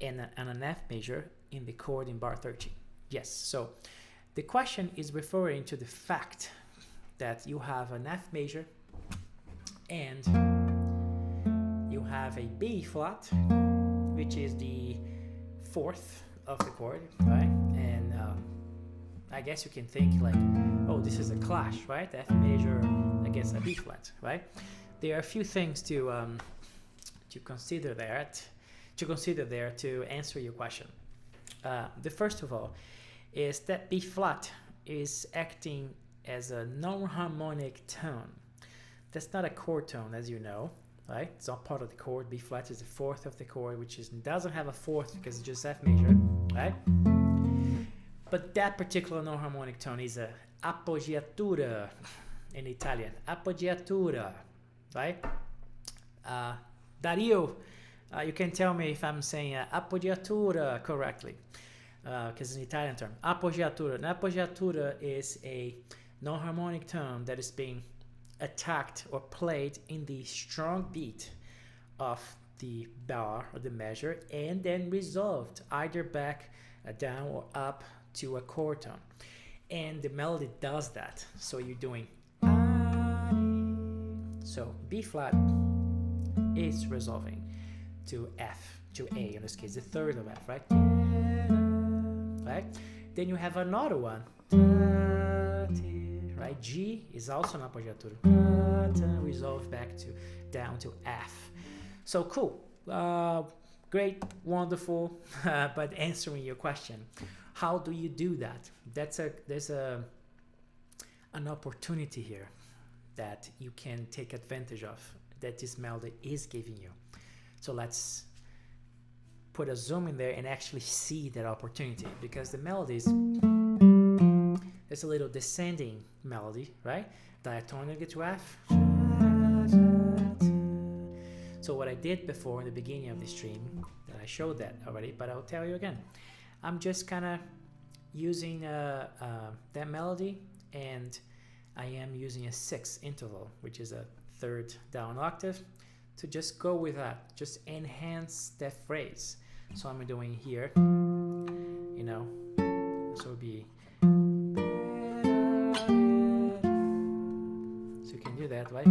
and an F major in the chord in bar 13? Yes, so the question is referring to the fact that you have an F major and you have a B flat, which is the fourth of the chord, right? And I guess you can think like, oh, this is a clash, right? F major against a B flat, right? There are a few things to consider there to answer your question. The first of all is that B flat is acting as a non-harmonic tone. That's not a chord tone, as you know, right? It's not part of the chord. B flat is the fourth of the chord, which doesn't have a fourth because it's just F major, right? But that particular non-harmonic tone is a appoggiatura in Italian. Appoggiatura, right? Dario, you can tell me if I'm saying appoggiatura correctly, because it's an Italian term. Appoggiatura. An appoggiatura is a non-harmonic tone that is being attacked or played in the strong beat of the bar or the measure, and then resolved either back, down, or up to a chord tone. And the melody does that. So you're doing. So B flat is resolving to F, to A in this case, the third of F, right? Right? Then you have another one. Right? G is also an appoggiatura. Resolve back to down to F. So cool. Great, wonderful, but answering your question, how do you do that? There's an opportunity here that you can take advantage of, that this melody is giving you. So let's put a zoom in there and actually see that opportunity, because the melodies, there's a little descending melody, right? Diatonic to F. So what I did before in the beginning of the stream, that I showed that already, but I'll tell you again. I'm just kind of using that melody, and I am using a 6 interval, which is a third down octave, to just go with that, just enhance that phrase. So I'm doing here, you know, so it'll be, so you can do that, right?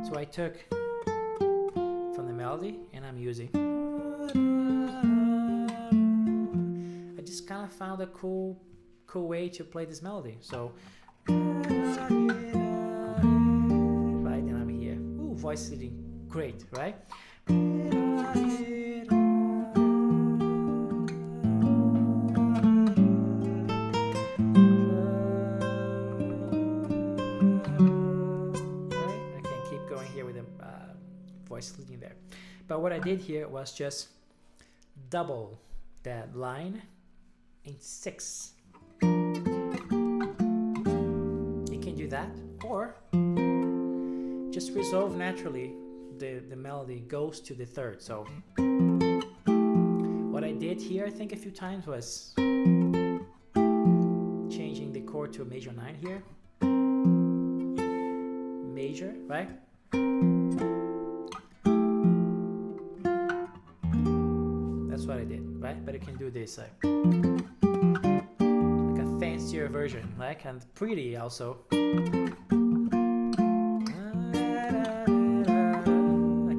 So I took from the melody and I'm using, I just kind of found a cool way to play this melody. So right, and I'm here. Ooh, voice sitting great, right? Voice leading there, but what I did here was just double that line in 6. You can do that, or just resolve naturally. The melody goes to the third. So what I did here, I think a few times, was changing the chord to a major 9 here, major, right? do this like a fancier version, like, and pretty also. I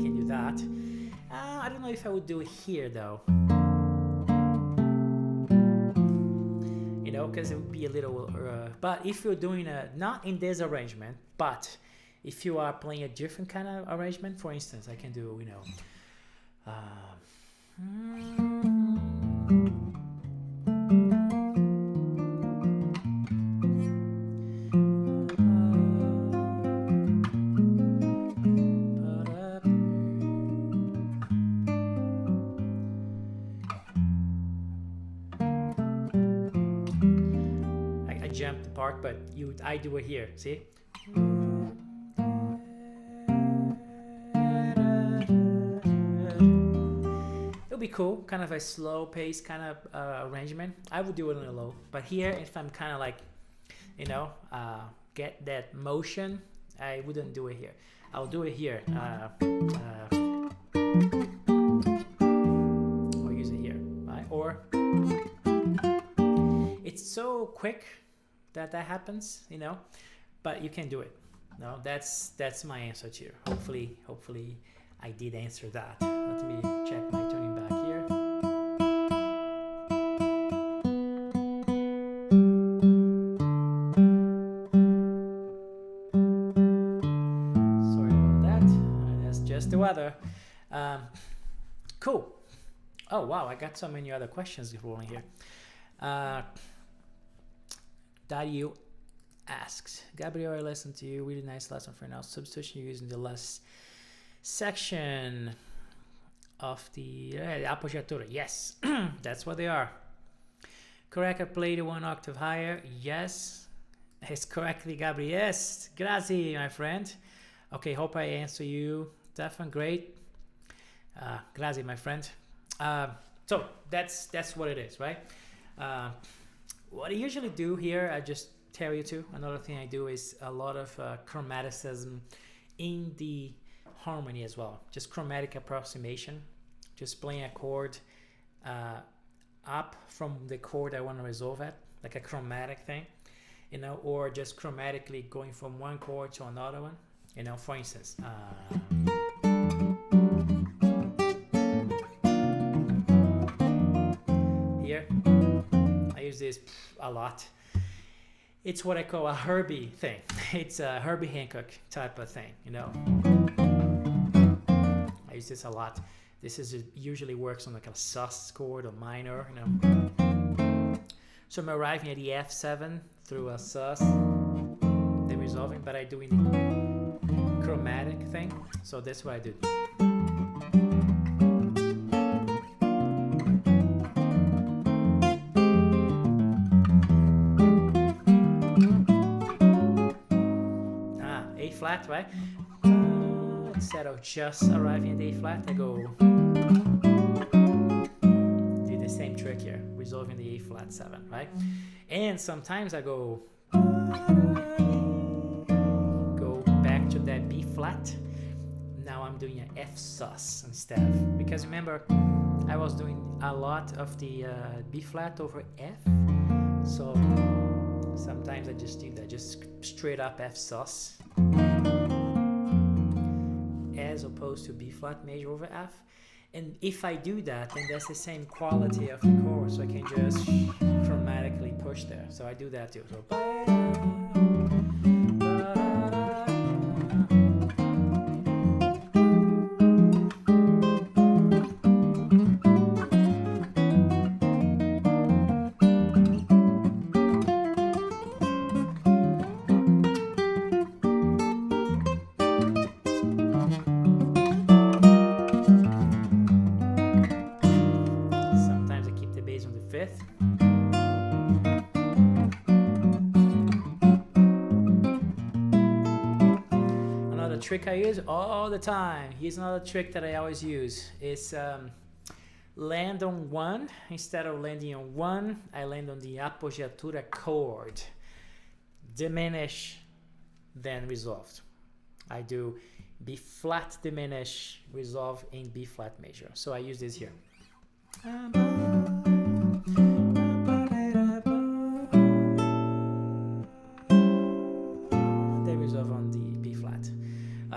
can do that. I don't know if I would do it here though. You know, because it would be a little. But if you're doing not in this arrangement, but if you are playing a different kind of arrangement, for instance, I can do, you know. I jumped the part, but I do it here. See? Be cool, kind of a slow pace kind of arrangement. I would do it on a low, but here if I'm kind of like, you know, get that motion, I wouldn't do it here. I'll do it here, or use it here, right? Or it's so quick that happens, you know, but you can do it. No, that's my answer to you. Hopefully I did answer that. Let me check my tuning back here. Sorry about that. That's just the weather. Cool. Oh wow, I got so many other questions rolling here. Dario asks, Gabriel, I listened to you. Really nice lesson for now. Substitution using the last section of the appoggiatura. Yes, that's what they are. Correct, I played one octave higher. Yes, it's correctly, Gabriel. Yes, grazie, my friend. Okay, hope I answer you. Definitely great. Grazie, my friend. So that's what it is, right? What I usually do here, I just tell you too. Another thing I do is a lot of chromaticism in the harmony as well, just chromatic approximation, just playing a chord up from the chord I want to resolve at, like a chromatic thing, you know, or just chromatically going from one chord to another one, you know. For instance, here I use this a lot. It's what I call a Herbie thing. It's a Herbie Hancock type of thing, you know. I use this a lot. This usually works on like a sus chord or minor, you know. So I'm arriving at the F7 through a sus, then resolving, but I do in the chromatic thing. So that's what I do. A flat, right? Instead of just arriving at A flat, I go do the same trick here, resolving the A flat 7, right? And sometimes I go back to that B flat. Now I'm doing an F sus instead, because remember I was doing a lot of the B flat over F, so sometimes I just do that, just straight up F sus, as opposed to B flat major over F. And if I do that, then that's the same quality of the chord, so I can just chromatically push there. So I do that too. So trick I use all the time. Here's another trick that I always use. It's land on 1. Instead of landing on 1, I land on the appoggiatura chord. Diminish, then resolved. I do B flat diminish, resolve in B flat major. So I use this here.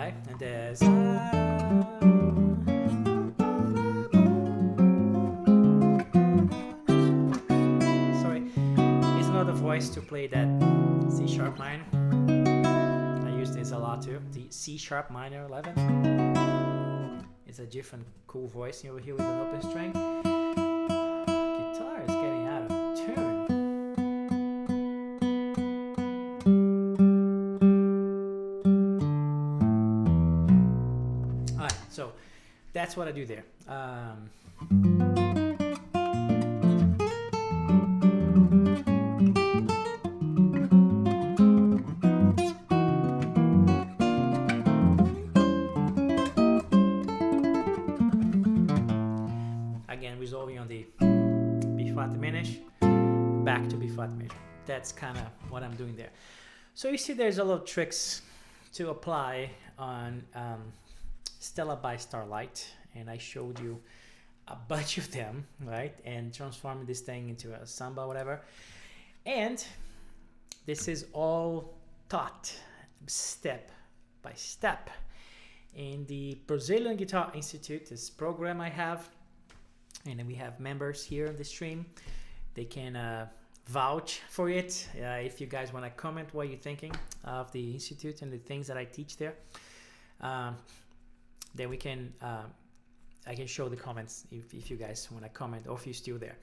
live, and there's sorry, it's another voice to play that C sharp minor. I use this a lot too. The C sharp minor 11. It's a different cool voice over here with an open string. Guitar is getting out of tune. Alright, so that's what I do there. Again, resolving on the B flat diminished, back to B flat diminished. That's kind of what I'm doing there. So you see there's a lot of tricks to apply on Stella by Starlight, and I showed you a bunch of them, right? And transforming this thing into a samba, whatever. And this is all taught step by step in the Brazilian Guitar Institute, this program I have. And then we have members here in the stream. They can vouch for it. If you guys want to comment what you're thinking of the Institute and the things that I teach there, then we can, I can show the comments if you guys want to comment or if you're still there.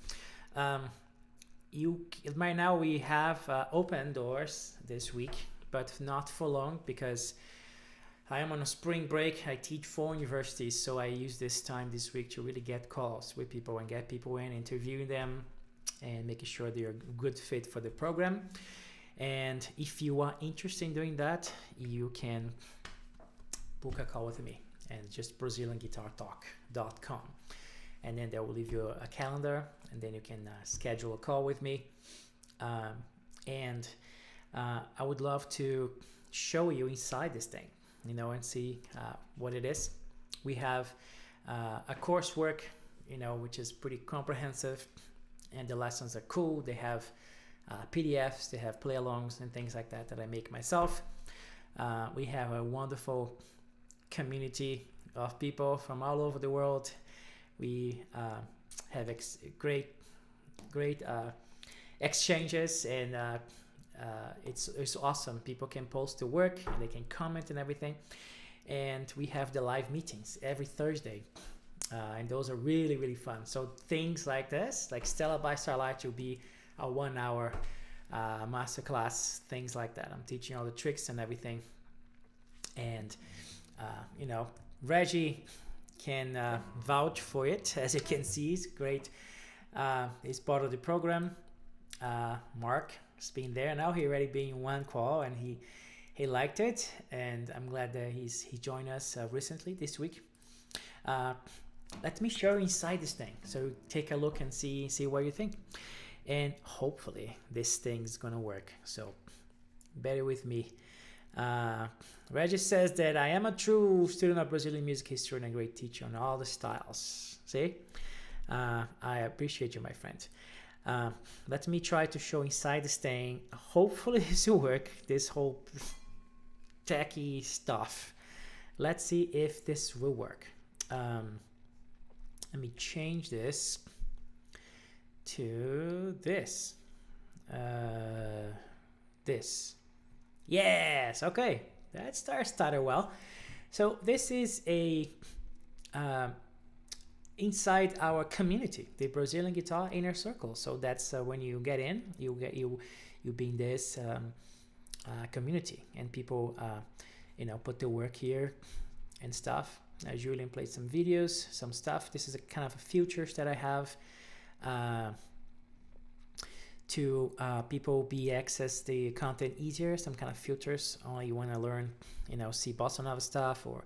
Right now we have open doors this week, but not for long because I am on a spring break. I teach 4 universities, so I use this time this week to really get calls with people and get people in, interviewing them and making sure they're a good fit for the program. And if you are interested in doing that, you can book a call with me and just BrazilianGuitarTalk.com. And then they will leave you a calendar, and then you can schedule a call with me. I would love to show you inside this thing, you know, and see what it is. We have a coursework, you know, which is pretty comprehensive, and the lessons are cool. They have PDFs, they have play-alongs and things like that I make myself. We have a wonderful community of people from all over the world. We have great exchanges, and it's awesome. People can post the work and they can comment and everything. And we have the live meetings every Thursday, and those are really, really fun. So things like this, like Stella by Starlight, will be a 1-hour masterclass, things like that. I'm teaching all the tricks and everything. And you know, Reggie can vouch for it. As you can see, it's great. He's part of the program. Mark has been there now. He already been in 1 call, and he liked it, and I'm glad that he joined us recently this week. Let me show you inside this thing, so take a look and see what you think, and hopefully this thing's gonna work. So bear with me. Regis says that I am a true student of Brazilian music history and a great teacher on all the styles. See, I appreciate you, my friend. Let me try to show inside this thing. Hopefully this will work, this whole techie stuff. Let's see if this will work. Let me change this to this. This. Yes, okay. That started well. So this is a inside our community, the Brazilian Guitar Inner Circle. So that's when you get in, you be in this community, and people you know, put the work here and stuff. Julian played some videos, some stuff. This is a kind of a features that I have to people be access the content easier. Some kind of filters. You want to learn, you know, see bossa nova stuff or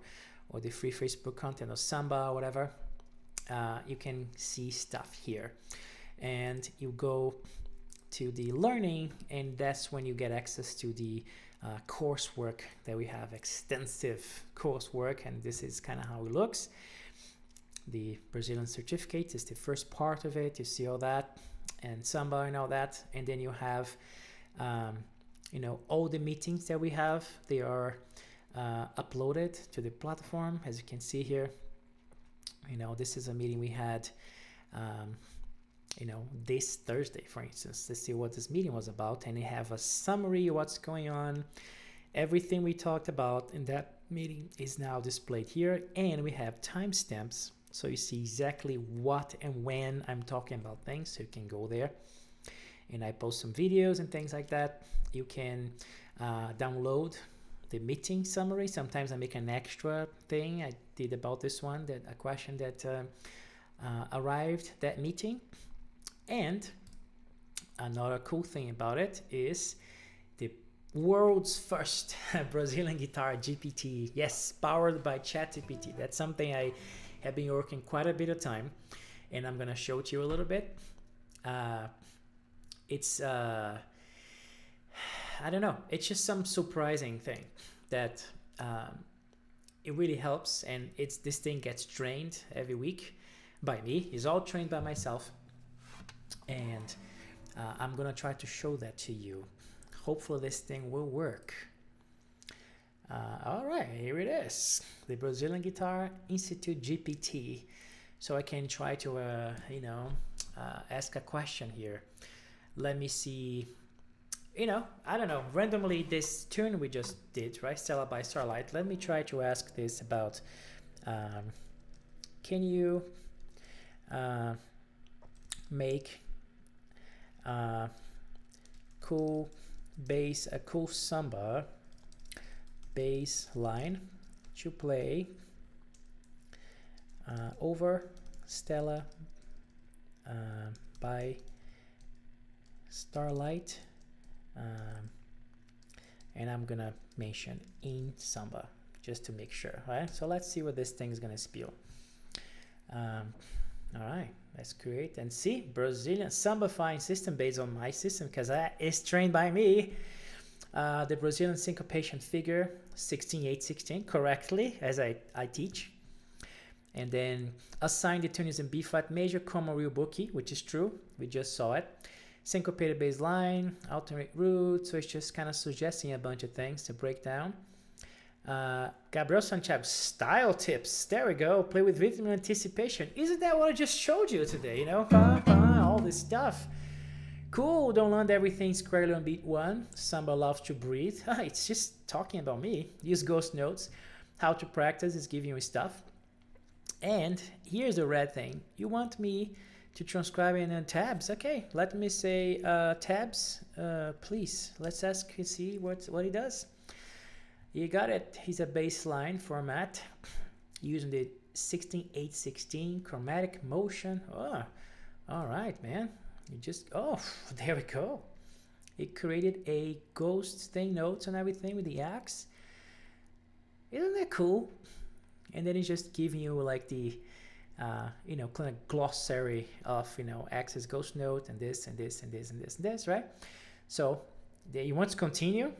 the free Facebook content or samba or whatever. You can see stuff here, and you go to the learning, and that's when you get access to the coursework that we have. Extensive coursework, and this is kind of how it looks. The Brazilian certificate is the first part of it. You see all that, and samba and all that, and then you have you know, all the meetings that we have. They are uploaded to the platform. As you can see here, this is a meeting we had this Thursday, for instance. Let's see what this meeting was about, and they have a summary of what's going on. Everything we talked about in that meeting is now displayed here, and we have timestamps, so you see exactly what and when I'm talking about things, so you can go there. And I post some videos and things like that. You can download the meeting summary. Sometimes I make an extra thing. I did about this one, that a question that arrived that meeting. And another cool thing about it is the world's first Brazilian guitar GPT. Yes, powered by ChatGPT. That's something I have been working quite a bit of time, and I'm gonna show it to you a little bit. It's I don't know, it's just some surprising thing that it really helps, and this thing gets trained every week by me. It's all trained by myself, and I'm gonna try to show that to you. Hopefully this thing will work. All right, here it is, the Brazilian Guitar Institute GPT. So I can try to ask a question here. Let me see, I don't know, randomly this tune we just did, right? Stella by Starlight. Let me try to ask this about, can you make a cool samba bass line to play over Stella by Starlight, and I'm gonna mention in samba just to make sure. All right, so let's see what this thing is gonna spill. All right, let's create and see Brazilian Sambafying System based on my system, because it's trained by me. The Brazilian syncopation figure 16-8-16 correctly, as I teach. And then assign the tunings in B flat major, common real bookie, which is true. We just saw it. Syncopated bass line, alternate root. So it's just kind of suggesting a bunch of things to break down. Gabriel Sanchez, style tips. There we go. Play with rhythm and anticipation. Isn't that what I just showed you today? All this stuff. Cool. Don't land everything squarely on beat one. Samba loves to breathe. It's just talking about me. Use ghost notes. How to practice is giving you stuff. And here's the red thing. You want me to transcribe in tabs. Okay, let me say tabs, please. Let's ask, see what he does. You got it. He's a baseline format using the 16-8-16 chromatic motion. Oh, all right, man. You just, there we go. It created a ghost thing, notes and everything with the axe. Isn't that cool? And then it's just giving you like the kind of glossary of axis ghost note and this and this and this and this and this, right? So you want to continue,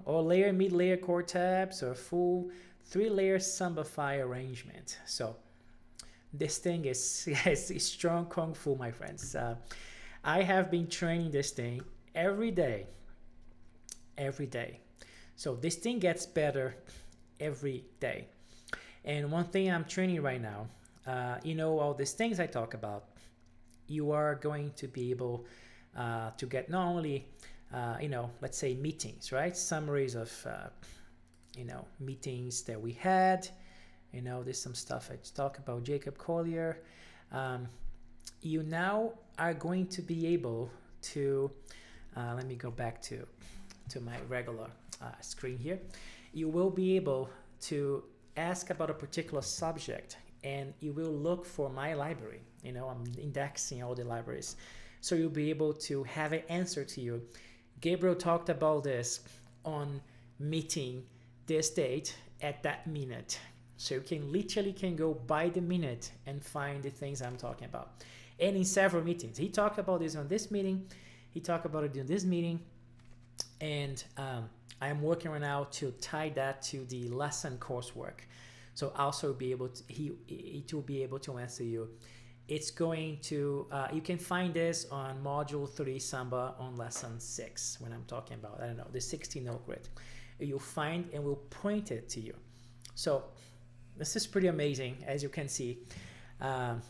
or layer, mid-layer chord tabs, or full 3-layer Sambafy arrangement. So this thing is strong kung fu, my friends. I have been training this thing every day. So this thing gets better every day. And one thing I'm training right now, all these things I talk about, you are going to be able to get not only, let's say meetings, right? Summaries of, meetings that we had. There's some stuff I talk about Jacob Collier. You now are going to be able to, let me go back to my regular screen here. You will be able to ask about a particular subject, and you will look for my library. I'm indexing all the libraries, so you'll be able to have an answer to you. Gabriel talked about this on meeting this date at that minute, so you can literally go by the minute and find the things I'm talking about. And in several meetings, he talked about this on this meeting, he talked about it in this meeting, and I'm working right now to tie that to the lesson coursework. So also be able to, it will be able to answer you. It's going to, you can find this on module 3 Samba on lesson 6 when I'm talking about, the 16-note grid. you'll find and will point it to you. So this is pretty amazing, as you can see. Bala,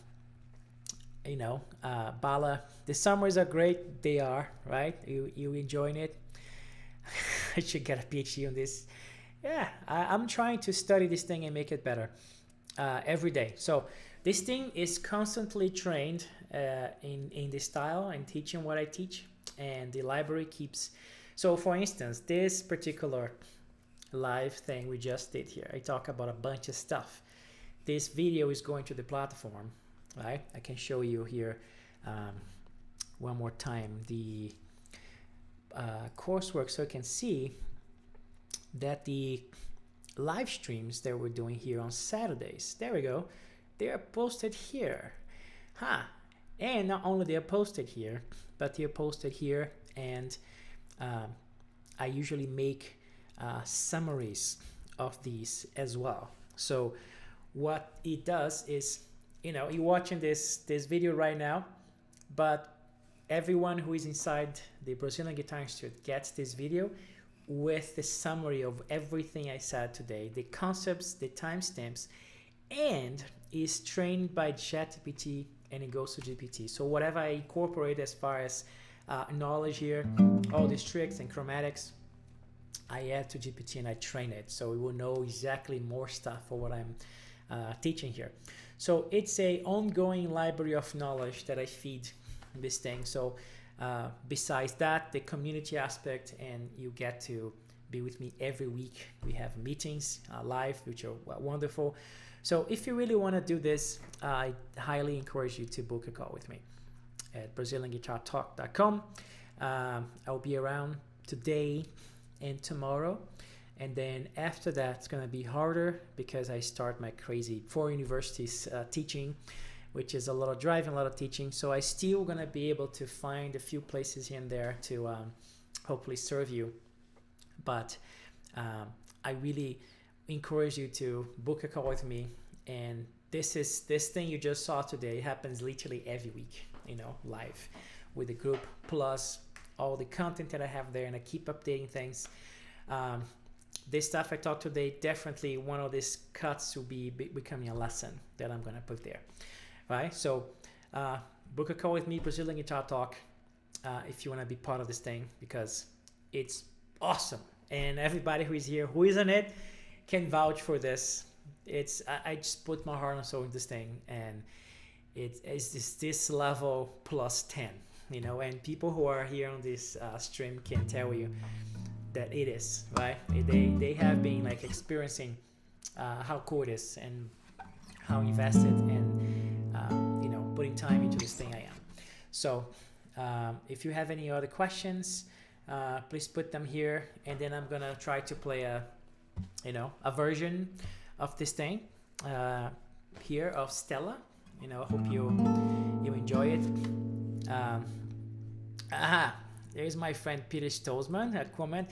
the summers are great. They are, right? You enjoying it? I should get a PhD on this. Yeah, I'm trying to study this thing and make it better every day. So this thing is constantly trained in this style and teaching what I teach, and the library keeps. So for instance, this particular live thing we just did here, I talk about a bunch of stuff. This video is going to the platform, right? I can show you here one more time the coursework, so you can see that the live streams that we're doing here on Saturdays, there we go, they are posted here. And not only they are posted here, but they are posted here, and I usually make summaries of these as well. So what it does is, you're watching this video right now, but everyone who is inside the Brazilian Guitar Institute gets this video with the summary of everything I said today, the concepts, the timestamps, and is trained by ChatGPT, and it goes to GPT. So whatever I incorporate as far as knowledge here, all these tricks and chromatics, I add to GPT and I train it, so it will know exactly more stuff for what I'm teaching here. So it's a ongoing library of knowledge that I feed this thing. So besides that, the community aspect, and you get to be with me every week. We have meetings live, which are wonderful. So if you really want to do this, I highly encourage you to book a call with me at BrazilianGuitarTalk.com. I'll be around today and tomorrow, and then after that it's gonna be harder because I start my crazy 4 universities teaching, which is a lot of driving, a lot of teaching. So I still gonna be able to find a few places here and there to hopefully serve you, but I really encourage you to book a call with me. And this thing you just saw today happens literally every week, live with the group, plus all the content that I have there, and I keep updating things. This stuff I talked today, definitely one of these cuts will be becoming a lesson that I'm gonna put there, right? So book a call with me, Brazilian Guitar Talk, if you wanna be part of this thing, because it's awesome, and everybody who is here, who is in it, can vouch for this. I just put my heart and soul in this thing, and it's this level plus 10, and people who are here on this stream can tell you that it is, right? They have been like experiencing how cool it is and how invested and putting time into this thing I am. So if you have any other questions, please put them here, and then I'm gonna try to play a version of this thing here of Stella. I hope you enjoy it. There's my friend Peter Stolzman, a comment.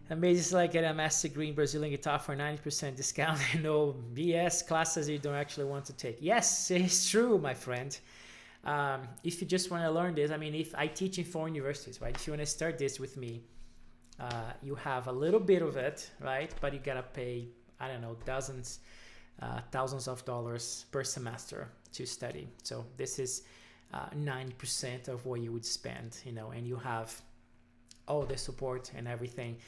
Amazing, like get a master degree in Brazilian guitar for 90% discount. No BS classes you don't actually want to take. Yes, it's true, my friend. If you just want to learn this, if I teach in 4 universities, right? If you want to start this with me, you have a little bit of it, right? But you gotta pay, I don't know, dozens, thousands of dollars per semester to study. So this is 90% of what you would spend, and you have all the support and everything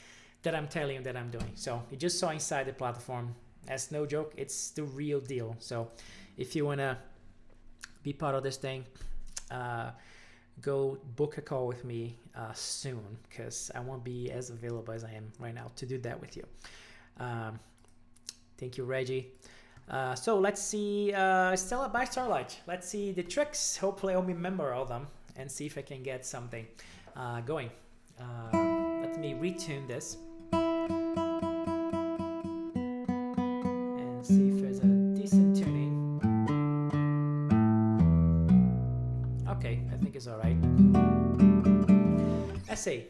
that I'm telling you that I'm doing. So you just saw inside the platform. That's no joke. It's the real deal. So if you wanna be part of this thing, go book a call with me soon, because I won't be as available as I am right now to do that with you. Thank you, Reggie. So let's see Stella by Starlight. Let's see the tricks. Hopefully I'll remember all of them and see if I can get something going. Let me retune this and see if there's a decent tuning. Okay, I think it's all right. Let's see.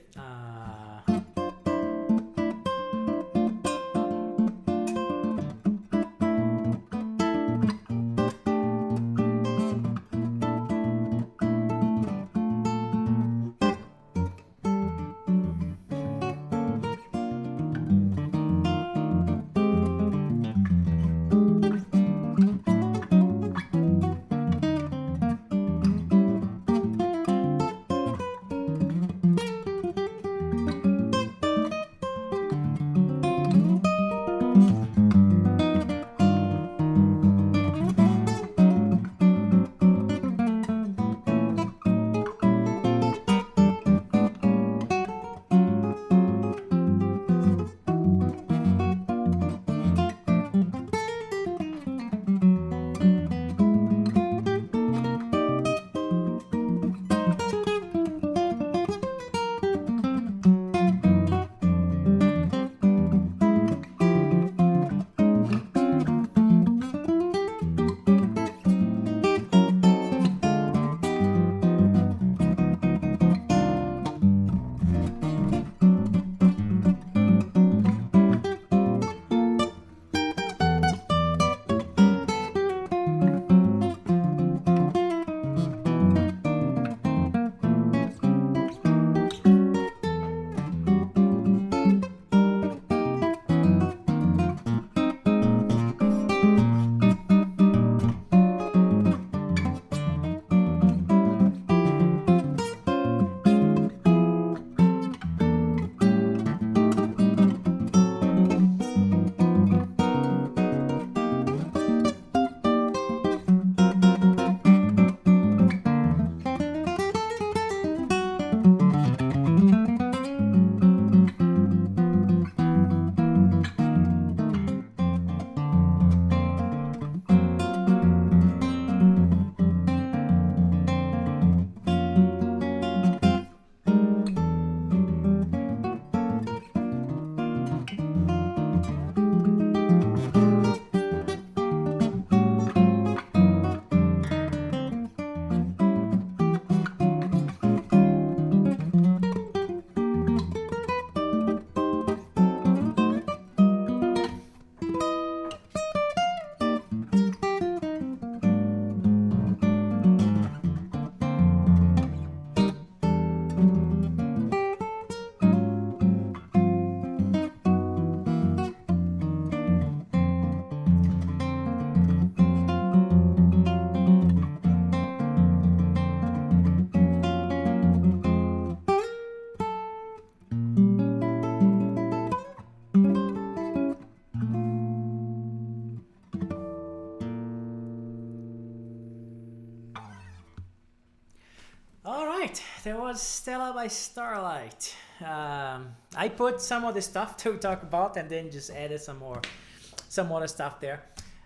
right, there was Stella by Starlight. I put some of the stuff to talk about and then just added some other stuff there.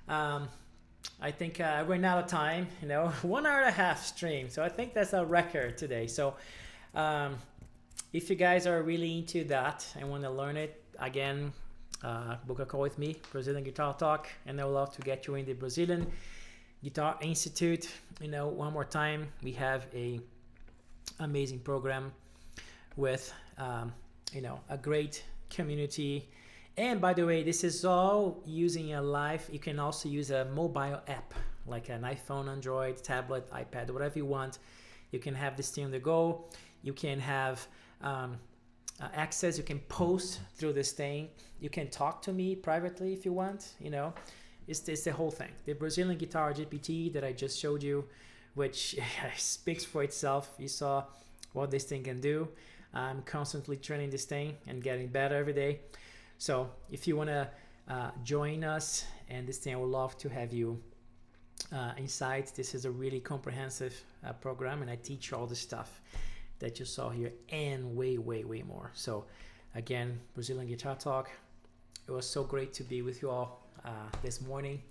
I think we're running out of time, 1 hour and a half stream. So I think that's a record today. So if you guys are really into that and want to learn it, again, book a call with me, Brazilian Guitar Talk, and I would love to get you in the Brazilian Guitar Institute. One more time, we have a amazing program with a great community. And by the way, this is all using a live. You can also use a mobile app like an iPhone, Android, tablet, iPad, whatever you want. You can have this thing on the go. You can have access. You can post through this thing. You can talk to me privately if you want. It's the whole thing. The Brazilian Guitar GPT that I just showed you, which speaks for itself. You saw what this thing can do. I'm constantly training this thing and getting better every day. So if you want to join us and this thing, I would love to have you inside. This is a really comprehensive program, and I teach all the stuff that you saw here and way, way, way more. So again, Brazilian Guitar Talk. It was so great to be with you all this morning.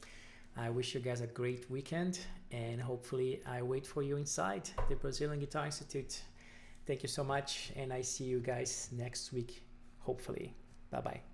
I wish you guys a great weekend, and hopefully I wait for you inside the Brazilian Guitar Institute. Thank you so much, and I see you guys next week, hopefully. Bye-bye.